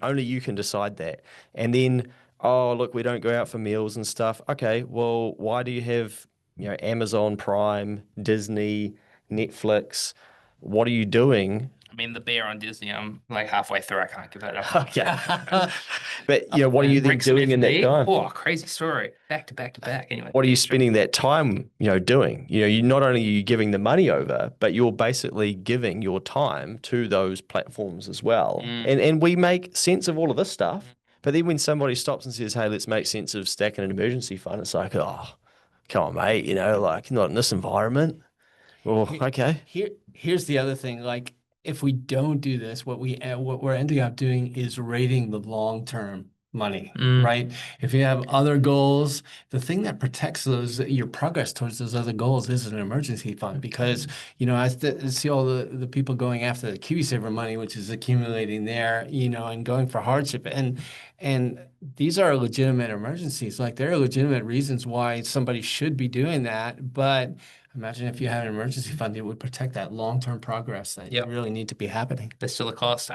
Only you can decide that. And then, oh, look, we don't go out for meals and stuff. Okay, well, why do you have, you know, Amazon Prime, Disney, Netflix? What are you doing? I mean, the bear on Disney, I'm like halfway through. I can't give that up. Okay. But, you know, what are you then Rick doing Smith in that me? time? Oh, crazy story. Back to back to back. Anyway. What are you spending that time, you know, doing? You know, you not only are you giving the money over, but you're basically giving your time to those platforms as well. And we make sense of all of this stuff. But then when somebody stops and says, hey, let's make sense of stacking an emergency fund, it's like, oh, come on, mate, you know, like not in this environment. Well, okay. Here's the other thing. Like, if we don't do this, what we're ending up doing is rating the long-term money, right? If you have other goals, the thing that protects your progress towards those other goals is an emergency fund, because, you know, I see all the people going after the KiwiSaver money, which is accumulating there, you know, and going for hardship. And these are legitimate emergencies. Like, there are legitimate reasons why somebody should be doing that. But imagine if you had an emergency fund, it would protect that long-term progress that you really need to be happening. There's still a cost.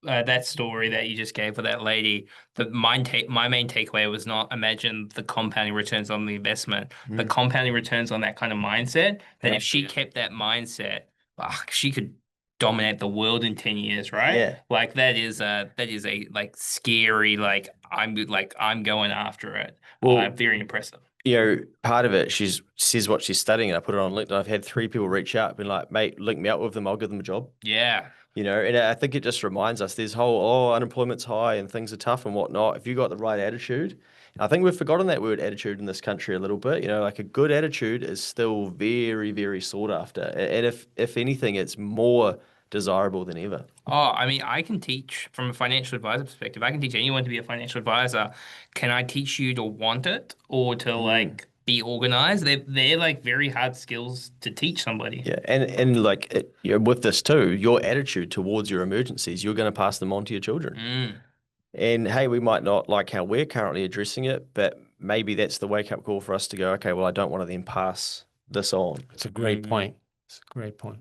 That story that you just gave for that lady, my main takeaway was not imagine the compounding returns on the investment, the compounding returns on that kind of mindset. That if she kept that mindset, she could dominate the world in 10 years, right? Yeah. Like that is a like scary, like I'm going after it. Well, very impressive. You know, part of it, she says what she's studying, and I put it on LinkedIn. I've had 3 people reach out, been like, mate, link me up with them, I'll give them a job. Yeah. You know, and I think it just reminds us there's whole, unemployment's high and things are tough and whatnot. If you got the right attitude, I think we've forgotten that word attitude in this country a little bit. You know, like a good attitude is still very, very sought after. And if anything, it's more desirable than ever. Oh, I mean, I can teach from a financial advisor perspective. I can teach anyone to be a financial advisor. Can I teach you to want it or to like be organized? They're like very hard skills to teach somebody. Yeah, and like you know, with this too, your attitude towards your emergencies, you're going to pass them on to your children. And hey, we might not like how we're currently addressing it, but maybe that's the wake up call for us to go, okay, well, I don't want to then pass this on. It's a great point. It's a great point.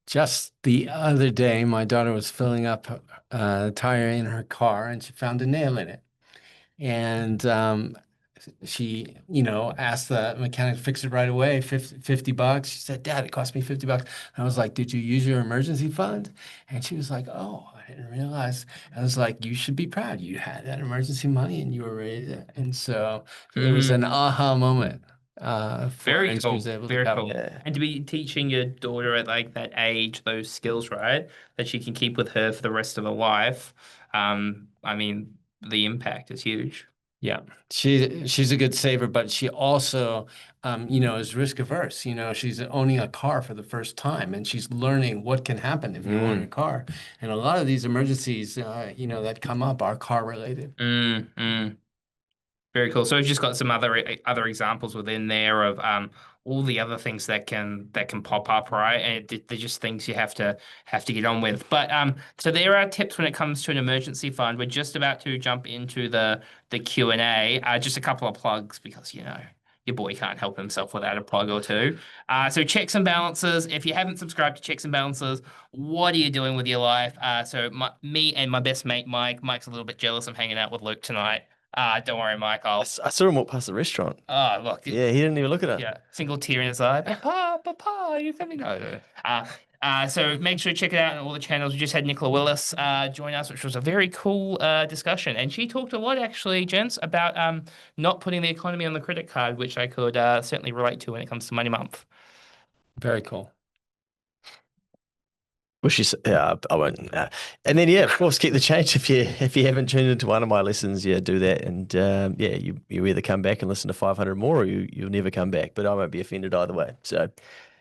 Just the other day, my daughter was filling up a tire in her car, and she found a nail in it. And she, you know, asked the mechanic to fix it right away, $50. She said, Dad, it cost me $50. And I was like, did you use your emergency fund? And she was like, oh, I didn't realize. I was like, you should be proud. You had that emergency money and you were ready to. And so it was an aha moment. Very and she cool. was able Very to cool. And to be teaching your daughter at like that age, those skills, right, that she can keep with her for the rest of her life. I mean, the impact is huge. Yeah, she's a good saver, but she also, you know, is risk averse. You know, she's owning a car for the first time, and she's learning what can happen if you own a car. And a lot of these emergencies, you know, that come up are car related. Very cool. So we've just got some other examples within there of all the other things that can pop up, right? And they're just things you have to get on with. But so there are tips when it comes to an emergency fund. We're just about to jump into the Q&A. Just a couple of plugs because you know your boy can't help himself without a plug or two. So checks and balances. If you haven't subscribed to checks and balances, what are you doing with your life? So me and my best mate Mike's a little bit jealous of hanging out with Luke tonight. Don't worry, Mike. I saw him walk past the restaurant. Oh, look. Yeah, he didn't even look at it. Yeah, single tear in his eye. Papa, you coming over? So make sure to check it out on all the channels. We just had Nicola Willis join us, which was a very cool discussion. And she talked a lot, actually, gents, about not putting the economy on the credit card, which I could certainly relate to when it comes to Money Month. Very cool. Well, I won't. And then, yeah, of course, keep the change if you haven't tuned into one of my lessons. Yeah, do that, and yeah, you either come back and listen to 500 more, or you'll never come back. But I won't be offended either way. So,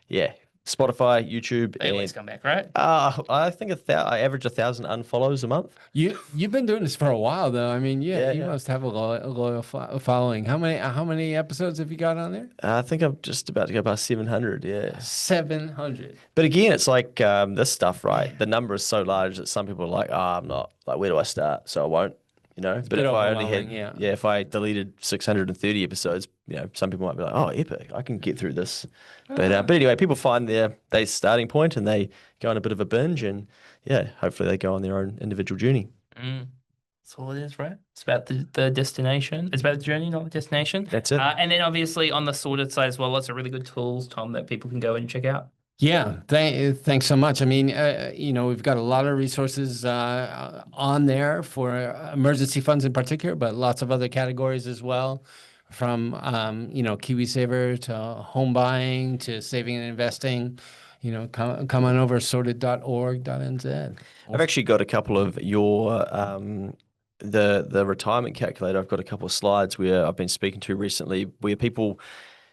yeah, Spotify, YouTube, They always and come back, right? I think I average 1,000 unfollows a month. You've been doing this for a while, though. I mean, yeah, Yeah, you yeah. must have a loyal following. How many episodes have you got on there? I think I'm just about to go past 700. Yeah. 700. But again, it's like this stuff, right? The number is so large that some people are like, I'm not, like, where do I start? So I won't, But bit if I only had, overwhelming, yeah. if I deleted 630 episodes, some people might be like, oh, epic, I can get through this. But anyway, people find their starting point and they go on a bit of a binge, and yeah, hopefully they go on their own individual journey. That's all it is, right? It's about the destination. It's about the journey, not the destination. That's it. And then obviously on the sorted side as well, lots of really good tools, Tom, that people can go and check out. Yeah, thanks so much. I mean, we've got a lot of resources on there for emergency funds in particular, but lots of other categories as well, from KiwiSaver to home buying to saving and investing. Come on over sorted.org.nz. I've actually got a couple of your the retirement calculator. I've got a couple of slides where I've been speaking to recently where people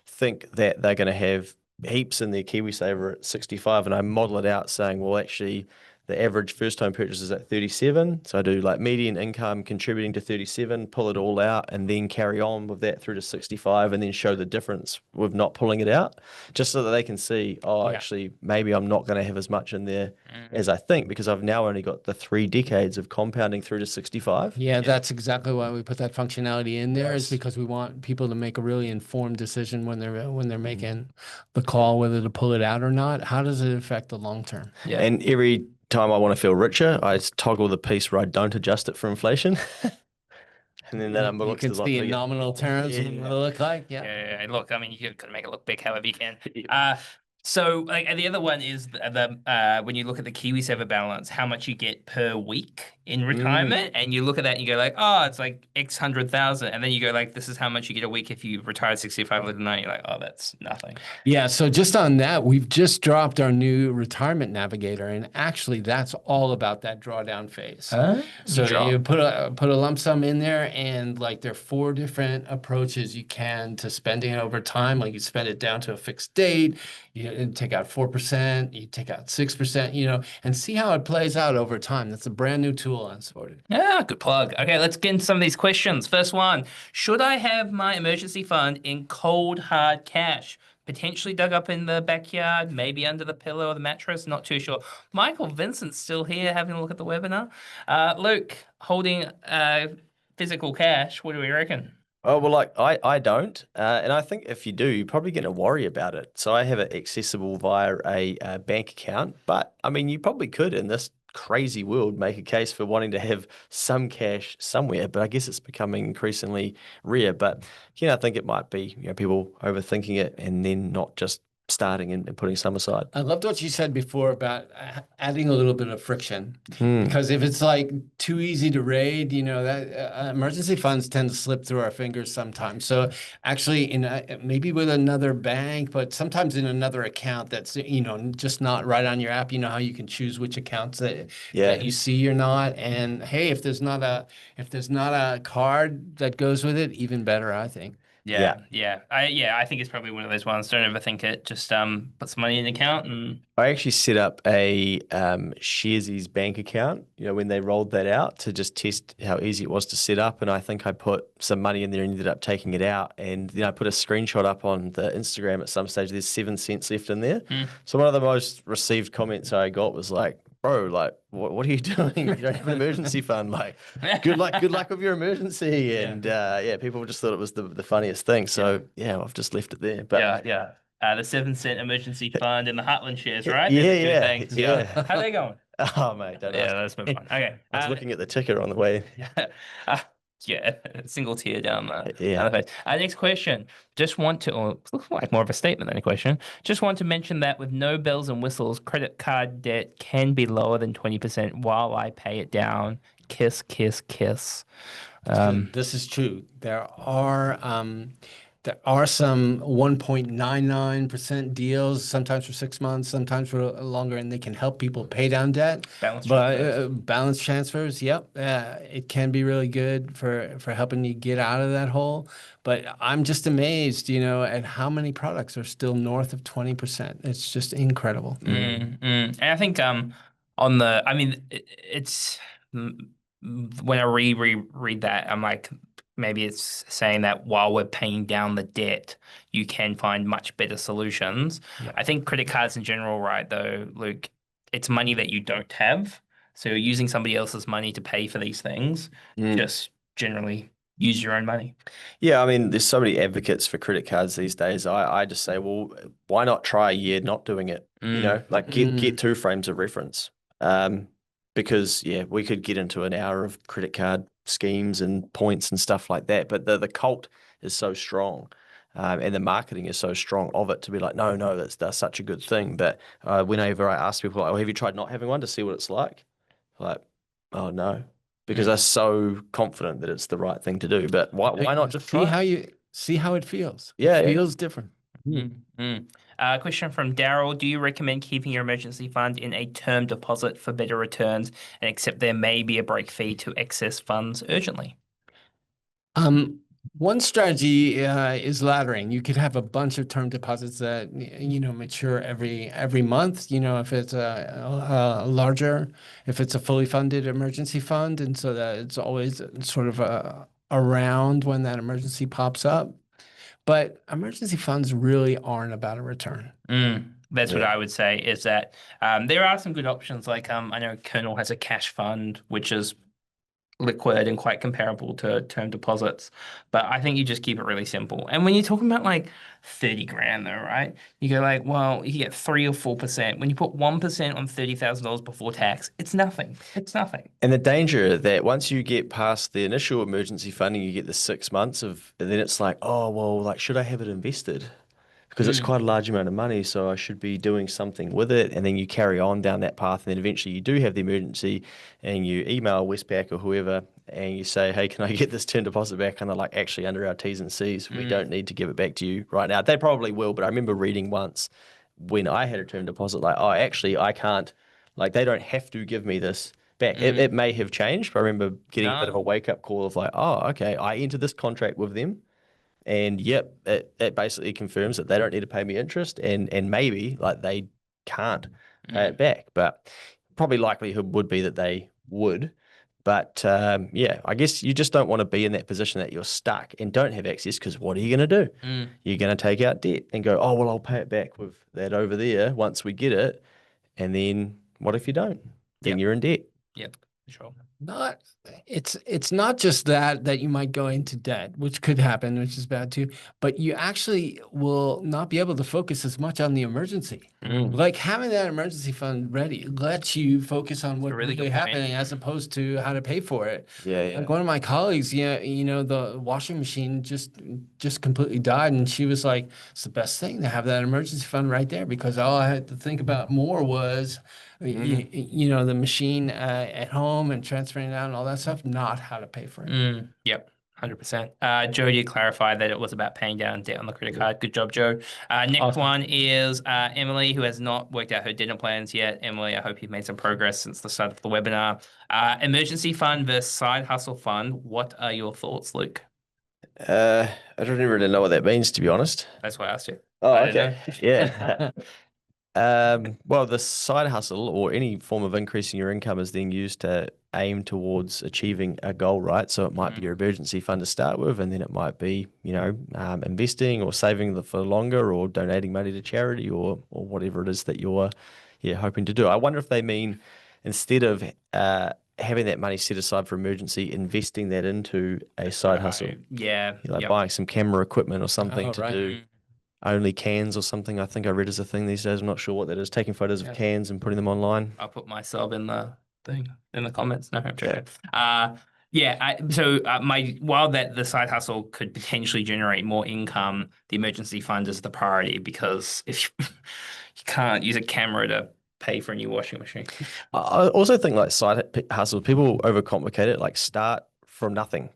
think that they're going to have heaps in their KiwiSaver at 65, and I model it out saying, well, actually, the average first home purchase is at 37. So I do like median income contributing to 37, pull it all out, and then carry on with that through to 65, and then show the difference with not pulling it out, just so that they can see, actually, maybe I'm not going to have as much in there as I think, because I've now only got the 3 decades of compounding through to 65. Yeah, that's exactly why we put that functionality in there, is because we want people to make a really informed decision when they're making the call whether to pull it out or not. How does it affect the long term? Yeah. And every time I want to feel richer, I toggle the piece where I don't adjust it for inflation. And then that number You looks can a lot see in bigger. nominal terms what it'll look like. Yeah. Yeah, look, I mean, you got to make it look big however you can. So like, and the other one is the when you look at the KiwiSaver balance, how much you get per week in retirement, and you look at that and you go like, oh, it's like X 100,000, and then you go like, this is how much you get a week if you retire at 65 with a 9. You're like, oh, that's nothing. Yeah. So just on that, we've just dropped our new retirement navigator, and actually, that's all about that drawdown phase. So you put a lump sum in there, and like there are 4 different approaches you can to spending it over time. Like you spend it down to a fixed date. You take out 4%, you take out 6%, and see how it plays out over time. That's a brand new tool on Sorted. Yeah, good plug. Okay, let's get into some of these questions. First one, should I have my emergency fund in cold, hard cash? Potentially dug up in the backyard, maybe under the pillow or the mattress, not too sure. Michael Vincent's still here having a look at the webinar. Luke, holding physical cash, what do we reckon? Oh, well, like I don't. And I think if you do, you're probably going to worry about it. So I have it accessible via a bank account. But I mean, you probably could in this crazy world make a case for wanting to have some cash somewhere. But I guess it's becoming increasingly rare. But, I think it might be, people overthinking it and then not just starting and putting some aside. I loved what you said before about adding a little bit of friction, because if it's like too easy to raid, that emergency funds tend to slip through our fingers sometimes. So actually, maybe with another bank, but sometimes in another account that's just not right on your app. You know how you can choose which accounts that you see or not. And hey, if there's not a card that goes with it, even better, I think. Yeah. I think it's probably one of those ones. Don't overthink it. Just put some money in the account. And I actually set up a Sharesies bank account, when they rolled that out, to just test how easy it was to set up. And I think I put some money in there and ended up taking it out. And I put a screenshot up on the Instagram at some stage. There's 7 cents left in there. So one of the most received comments I got was like, bro, like, what are you doing? You don't have an emergency fund. Like, good luck with your emergency. And people just thought it was the funniest thing. So I've just left it there. But the 7-cent emergency fund and the Hartmann shares, right? Yeah. How are they going? Oh, mate, don't ask. Let's move on. Okay. I was looking at the ticker on the way. Single tear down the face. Next question. Just want to, looks like more of a statement than a question. Just want to mention that with no bells and whistles, credit card debt can be lower than 20% while I pay it down. Kiss, kiss, kiss. This is true. There are There are some 1.99% deals, sometimes for 6 months, sometimes for longer, and they can help people pay down debt. Balance But transfers. balance transfers, yep, it can be really good for helping you get out of that hole. But I'm just amazed, at how many products are still north of 20%. It's just incredible. And I think on the, I mean, it's when I reread that, I'm like, maybe it's saying that while we're paying down the debt, you can find much better solutions. Yeah. I think credit cards in general, right, though, Luke, it's money that you don't have. So you're using somebody else's money to pay for these things. Just generally use your own money. Yeah, I mean, there's so many advocates for credit cards these days. I just say, well, why not try a year not doing it? Like get 2 frames of reference. Because yeah, we could get into an hour of credit card schemes and points and stuff like that, but the cult is so strong. And the marketing is so strong of it to be like, no, that's such a good thing. But whenever I ask people, like, oh, have you tried not having one to see what it's like? Like, oh no, because they're so confident that it's the right thing to do. But why not just see try? how it feels? Yeah, It yeah. feels different. Question from Daryl. Do you recommend keeping your emergency fund in a term deposit for better returns and accept there may be a break fee to access funds urgently? One strategy is laddering. You could have a bunch of term deposits that mature every month. If it's a larger, if it's a fully funded emergency fund, and so that it's always sort of around when that emergency pops up. But emergency funds really aren't about a return. That's what I would say is that there are some good options. Like I know Kernel has a cash fund, which is liquid and quite comparable to term deposits. But I think you just keep it really simple. And when you're talking about like 30 grand though, right? You go like, well, you get 3 or 4%. When you put 1% on $30,000 before tax, it's nothing. It's nothing. And the danger that once you get past the initial emergency funding, you get the 6 months of, and then it's like, oh, well, like, should I have it invested? Because it's quite a large amount of money, so I should be doing something with it. And then you carry on down that path, and then eventually you do have the emergency, and you email Westpac or whoever, and you say, hey, can I get this term deposit back? And they're like, actually, under our T's and C's, we don't need to give it back to you right now. They probably will, but I remember reading once when I had a term deposit, like, oh, actually, I can't, like, they don't have to give me this back. It may have changed, but I remember getting a bit of a wake-up call of like, oh, okay, I entered this contract with them. And yep, it basically confirms that they don't need to pay me interest, and maybe like they can't pay it back. But probably likelihood would be that they would. But yeah, I guess you just don't want to be in that position that you're stuck and don't have access, because what are you going to do? You're going to take out debt and go, oh, well, I'll pay it back with that over there once we get it. And then what if you don't? Then you're in debt. Yep, sure. It's not just that you might go into debt, which could happen, which is bad too, but you actually will not be able to focus as much on the emergency. Like having that emergency fund ready lets you focus on what's really happening as opposed to how to pay for it. Yeah. Like one of my colleagues, the washing machine just completely died, and she was like, it's the best thing to have that emergency fund right there, because all I had to think about more was the machine at home and transferring it out and all that stuff, not how to pay for it. Yep, 100%. Joe did clarify that it was about paying down debt on the credit card. Good job, Joe. Next one is Emily, who has not worked out her dinner plans yet. Emily, I hope you've made some progress since the start of the webinar. Emergency fund versus side hustle fund. What are your thoughts, Luke? I don't even really know what that means, to be honest. That's why I asked you. Oh, okay. Yeah. Well, the side hustle or any form of increasing your income is then used to aim towards achieving a goal, right? So it might be your emergency fund to start with, and then it might be, investing or saving for longer, or donating money to charity, or whatever it is that you're hoping to do. I wonder if they mean, instead of having that money set aside for emergency, investing that into a side hustle. Yeah. Like buying some camera equipment or something to do. Only cans or something, I think I read as a thing these days. I'm not sure what that is. Taking photos of cans and putting them online. I'll put my sub in the thing, in the comments. No, I'm joking. While that the side hustle could potentially generate more income, the emergency fund is the priority, because if you can't use a camera to pay for a new washing machine. I also think like side hustle, people overcomplicate it. Like start from nothing.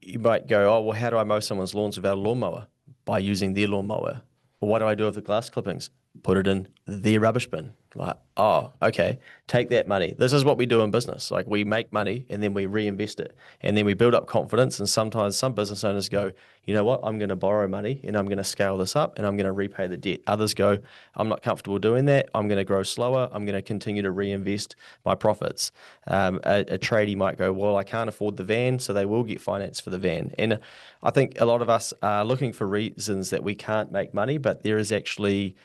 you might go, oh, well, how do I mow someone's lawns without a lawnmower? By using their lawnmower. Well, what do I do with the glass clippings? Put it in their rubbish bin. Like, oh, okay, take that money. This is what we do in business. Like, we make money and then we reinvest it. And then we build up confidence. And sometimes some business owners go, you know what, I'm going to borrow money and I'm going to scale this up and I'm going to repay the debt. Others go, I'm not comfortable doing that. I'm going to grow slower. I'm going to continue to reinvest my profits. A tradie might go, well, I can't afford the van, so they will get finance for the van. And I think a lot of us are looking for reasons that we can't make money, but there is actually,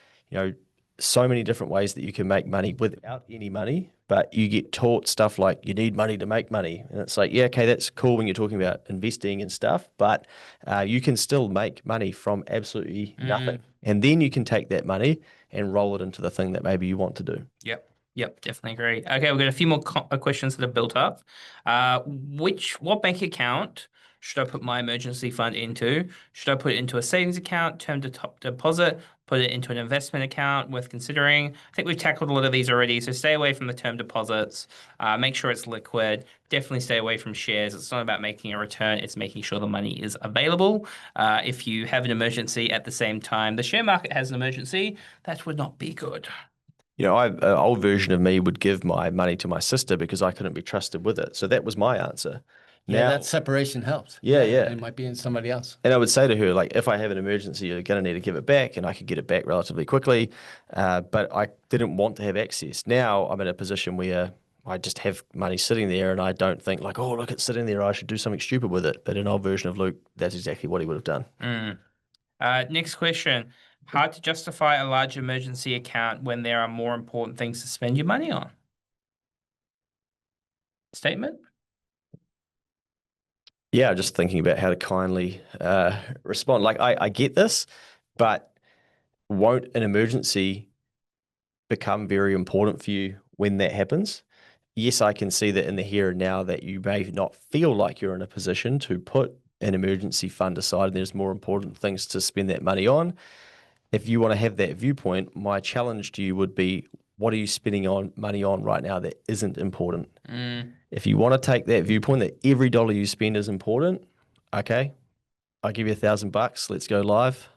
so many different ways that you can make money without any money, but you get taught stuff like you need money to make money. And it's like, yeah, okay, that's cool when you're talking about investing and stuff, but you can still make money from absolutely nothing. And then you can take that money and roll it into the thing that maybe you want to do. Yep, definitely agree. Okay, we've got a few more questions that have built up. What bank account should I put my emergency fund into? Should I put it into a savings account, term to top deposit, put it into an investment account worth considering? I think we've tackled a lot of these already, so stay away from the term deposits. Make sure it's liquid. Definitely stay away from shares. It's not about making a return. It's making sure the money is available. If you have an emergency at the same time, the share market has an emergency, that would not be good. An old version of me would give my money to my sister because I couldn't be trusted with it. So that was my answer. Yeah, that separation helps. Yeah. It might be in somebody else. And I would say to her, like, if I have an emergency, you're going to need to give it back, and I could get it back relatively quickly. But I didn't want to have access. Now I'm in a position where I just have money sitting there, and I don't think like, oh, look, it's sitting there, I should do something stupid with it. But an old version of Luke, that's exactly what he would have done. Next question. Hard to justify a large emergency account when there are more important things to spend your money on. Statement? Yeah, just thinking about how to kindly respond. Like, I get this, but won't an emergency become very important for you when that happens? Yes, I can see that in the here and now that you may not feel like you're in a position to put an emergency fund aside and there's more important things to spend that money on. If you want to have that viewpoint, my challenge to you would be, what are you spending money on right now that isn't important? If you want to take that viewpoint that every dollar you spend is important, okay, I'll give you $1,000. Let's go live.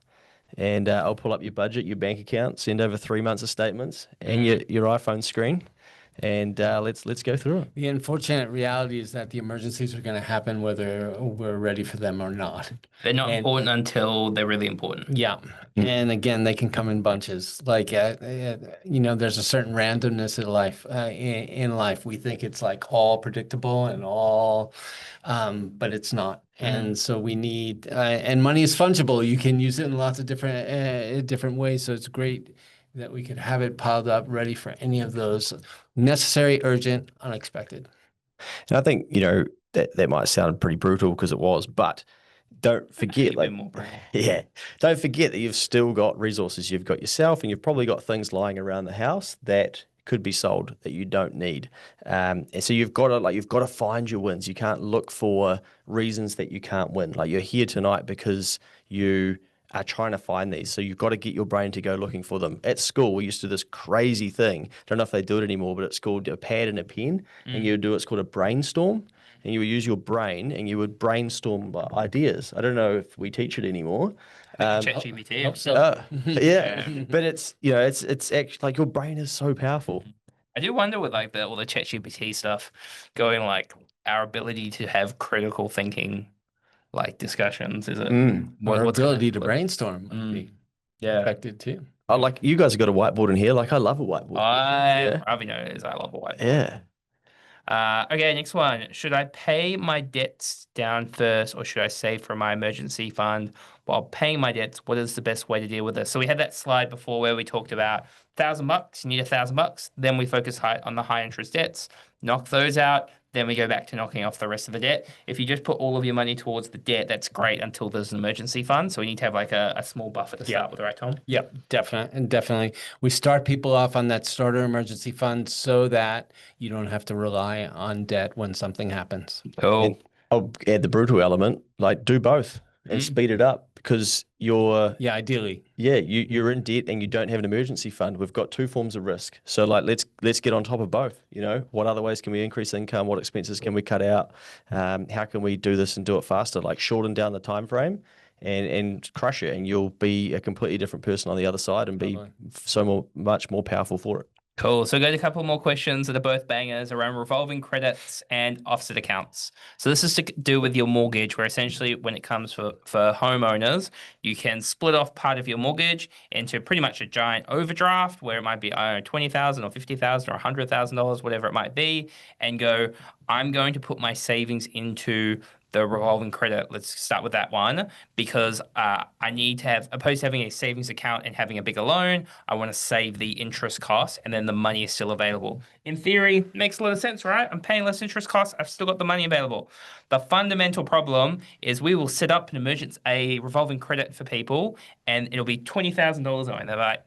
And I'll pull up your budget, your bank account, send over 3 months of statements and your iPhone screen. And let's go through it. The unfortunate reality is that the emergencies are going to happen whether we're ready for them or not. They're not important until they're really important. Yeah. And again, they can come in bunches. Like, there's a certain randomness in life. In life, we think it's like all predictable and all, but it's not. And so we need, and money is fungible. You can use it in lots of different ways. So it's great that we could have it piled up ready for any of those necessary, urgent, unexpected. And I think, that might sound pretty brutal because it was, but don't forget, don't forget that you've still got resources. You've got yourself and you've probably got things lying around the house that could be sold that you don't need. And so you've got to find your wins. You can't look for reasons that you can't win. Like, you're here tonight because you are trying to find these. So you've got to get your brain to go looking for them. At school, we used to do this crazy thing. Don't know if they do it anymore, but it's called a pad and a pen. And you would do it's called a brainstorm. And you would use your brain and you would brainstorm ideas. I don't know if we teach it anymore. ChatGPT. But it's actually like your brain is so powerful. I do wonder with like all the ChatGPT stuff going, like our ability to have critical thinking, like discussions, is it? Our ability to brainstorm might be affected too. Oh, like, you guys have got a whiteboard in here. Like, I love a whiteboard. Ravi knows I love a whiteboard. Yeah. Okay, next one. Should I pay my debts down first or should I save for my emergency fund while paying my debts? What is the best way to deal with this? So we had that slide before where we talked about $1,000, you need $1,000. Then we focus on the high interest debts, knock those out. Then we go back to knocking off the rest of the debt. If you just put all of your money towards the debt, that's great until there's an emergency fund. So we need to have like a small buffer to start with, right, Tom? Yep, definitely. We start people off on that starter emergency fund so that you don't have to rely on debt when something happens. Cool. And I'll add the brutal element, like, do both and speed it up. because you're Yeah, ideally. you're in debt and you don't have an emergency fund. We've got two forms of risk. So like let's get on top of both. You know, what other ways can we increase income? What expenses can we cut out? How can we do this and do it faster? Like shorten down the time frame and crush it, and you'll be a completely different person on the other side and be much more powerful for it. Cool. So, got a couple more questions that are both bangers around revolving credits and offset accounts. So, this is to do with your mortgage, where essentially, when it comes for homeowners, you can split off part of your mortgage into pretty much a giant overdraft, where it might be, I don't know, 20,000 or 50,000 or $100,000, whatever it might be, and go, I'm going to put my savings into the revolving credit. Let's start with that one because I need to have, opposed to having a savings account and having a bigger loan, I want to save the interest costs and then the money is still available. In theory, makes a lot of sense, right? I'm paying less interest costs. I've still got the money available. The fundamental problem is we will set up a revolving credit for people and it'll be $20,000 on. They're like,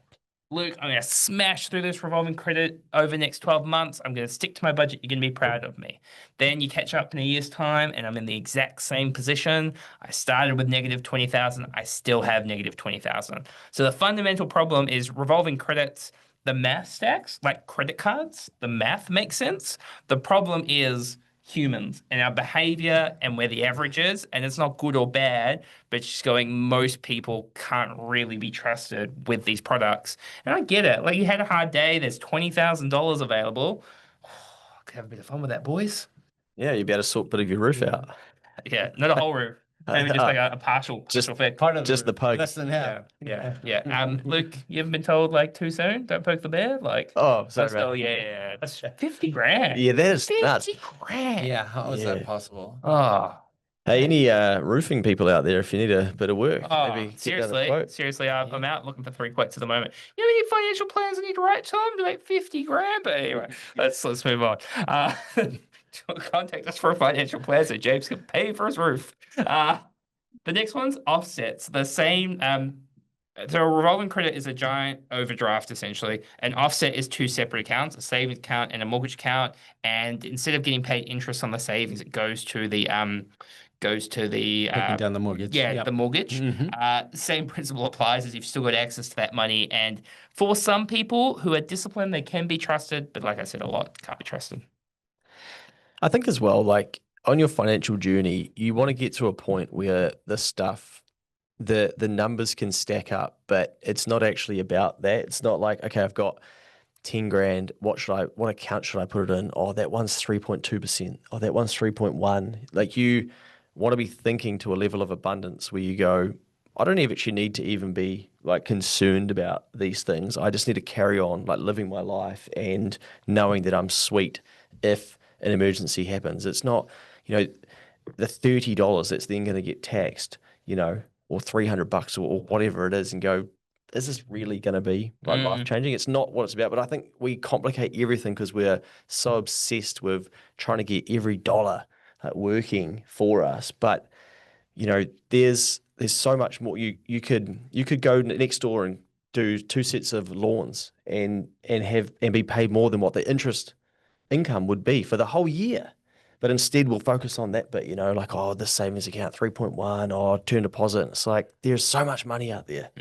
Luke, I'm going to smash through this revolving credit over the next 12 months. I'm going to stick to my budget. You're going to be proud of me. Then you catch up in a year's time and I'm in the exact same position. I started with negative 20,000. I still have negative 20,000. So the fundamental problem is revolving credits, the math stacks, like credit cards, the math makes sense. The problem is humans and our behavior and where the average is. And it's not good or bad, but it's just going, most people can't really be trusted with these products. And I get it. Like you had a hard day, there's $20,000 available. Could have a bit of fun with that, boys. Yeah, you'd be able to sort a bit of your roof out. Yeah, not a whole roof. Maybe just like a partial fix. Part of Just the poke. less than half. Yeah. Luke, you haven't been told like too soon? Don't poke the bear? Like, Oh, sorry, that's man. still, yeah. That's 50 grand. Yeah, that is nuts. 50 grand. Yeah, how is Yeah. that possible? Oh. Hey, any roofing people out there, if you need a bit of work, Oh, maybe get down a quote. seriously, I'm out looking for 3 quotes at the moment. You have any financial plans I need to write to them to make 50 grand? But anyway, let's move on. Contact us for a financial plan so James can pay for his roof. The next one's offsets. The same. So a revolving credit is a giant overdraft essentially. An offset is two separate accounts, a savings account and a mortgage account. And instead of getting paid interest on the savings, it goes to the Taking down the mortgage. Yeah, the mortgage. Same principle applies as you've still got access to that money. And for some people who are disciplined, they can be trusted. But like I said, a lot can't be trusted. I think as well, like on your financial journey, you want to get to a point where the stuff, the numbers can stack up, but it's not actually about that. It's not like, okay, I've got 10 grand. What account should I put it in? Oh, that one's 3.2%. Oh, that one's 3.1. Like you want to be thinking to a level of abundance where you go, I don't actually need to even be like concerned about these things. I just need to carry on like living my life and knowing that I'm sweet if an emergency happens. It's not, the $30 that's then going to get taxed, or $300 or whatever it is, and go, is this really going to be like life changing? It's not what it's about. But I think we complicate everything because we're so obsessed with trying to get every dollar working for us. But there's so much more. You could go next door and do 2 sets of lawns and be paid more than what the interest income would be for the whole year. But instead we'll focus on that bit, like, oh, this savings account 3.1, or term deposit. It's like there's so much money out there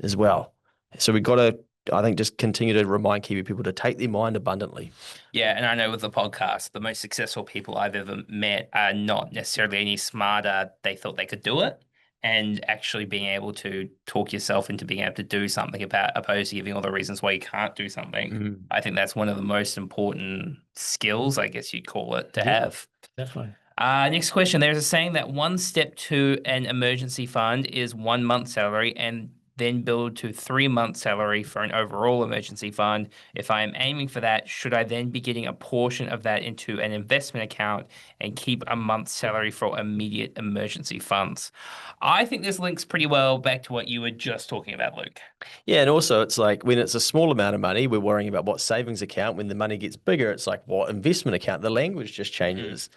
as well. So we've got to, I think, just continue to remind Kiwi people to take their mind abundantly. Yeah, and I know with the podcast, the most successful people I've ever met are not necessarily any smarter. They thought they could do it. And actually being able to talk yourself into being able to do something about, opposed to giving all the reasons why you can't do something. I think that's one of the most important skills, I guess you'd call it, to have. Definitely. Next question. There's a saying that one step to an emergency fund is 1 month's salary and then build to 3 months' salary for an overall emergency fund. If I am aiming for that, should I then be getting a portion of that into an investment account and keep a month's salary for immediate emergency funds? I think this links pretty well back to what you were just talking about, Luke. Yeah, and also it's like when it's a small amount of money, we're worrying about what savings account. When the money gets bigger, it's like what investment account. The language just changes.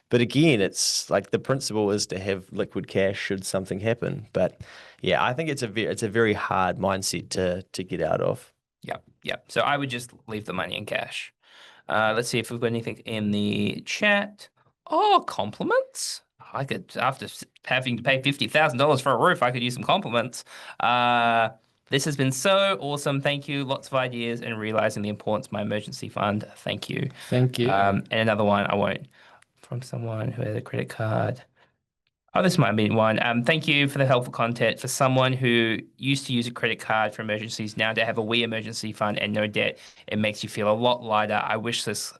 But again, it's like the principle is to have liquid cash should something happen. But yeah, I think it's a very hard mindset to get out of. Yeah. So I would just leave the money in cash. Let's see if we've got anything in the chat. Oh, compliments. I could, after having to pay $50,000 for a roof, I could use some compliments. This has been so awesome. Thank you. Lots of ideas and realizing the importance of my emergency fund. Thank you. Thank you. And another one I won't, from someone who had a credit card. Oh, this might be one. Thank you for the helpful content. For someone who used to use a credit card for emergencies, now to have a wee emergency fund and no debt, it makes you feel a lot lighter. I wish this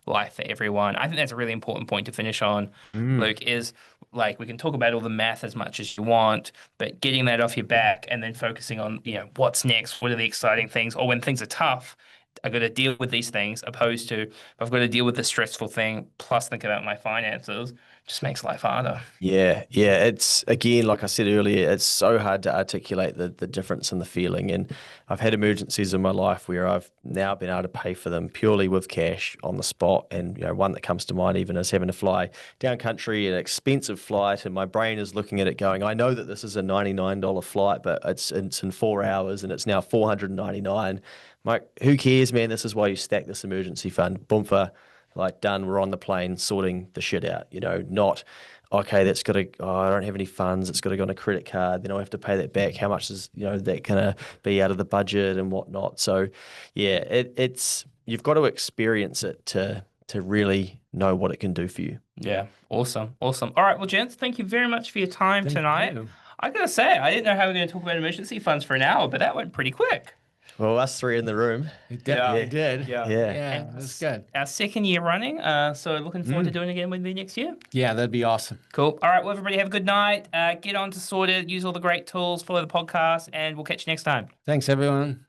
life for everyone. I think that's a really important point to finish on, Luke, is like we can talk about all the math as much as you want, but getting that off your back and then focusing on, what's next, what are the exciting things, or when things are tough, I've got to deal with these things, opposed to I've got to deal with the stressful thing, plus think about my finances, just makes life harder. Yeah. It's, again, like I said earlier, it's so hard to articulate the difference in the feeling. And I've had emergencies in my life where I've now been able to pay for them purely with cash on the spot. And, one that comes to mind even is having to fly down country, an expensive flight. And my brain is looking at it going, I know that this is a $99 flight, but it's in 4 hours and it's now $499. Like, who cares, man? This is why you stack this emergency fund. Boomfa. Like, done, we're on the plane sorting the shit out, not, okay, that's got to, I don't have any funds, it's got to go on a credit card, then I'll have to pay that back. How much is, that going to be out of the budget and whatnot? So, yeah, it's, you've got to experience it to really know what it can do for you. Yeah, awesome. All right, well, gents, thank you very much for your time tonight. You. I gotta say, I didn't know how we were going to talk about emergency funds for an hour, but that went pretty quick. Well, us three in the room. It definitely did. Yeah. Yeah, that's good. Our second year running, so looking forward to doing it again with me next year. Yeah, that'd be awesome. Cool. All right, well, everybody have a good night. Get on to Sorted, use all the great tools, follow the podcast, and we'll catch you next time. Thanks, everyone.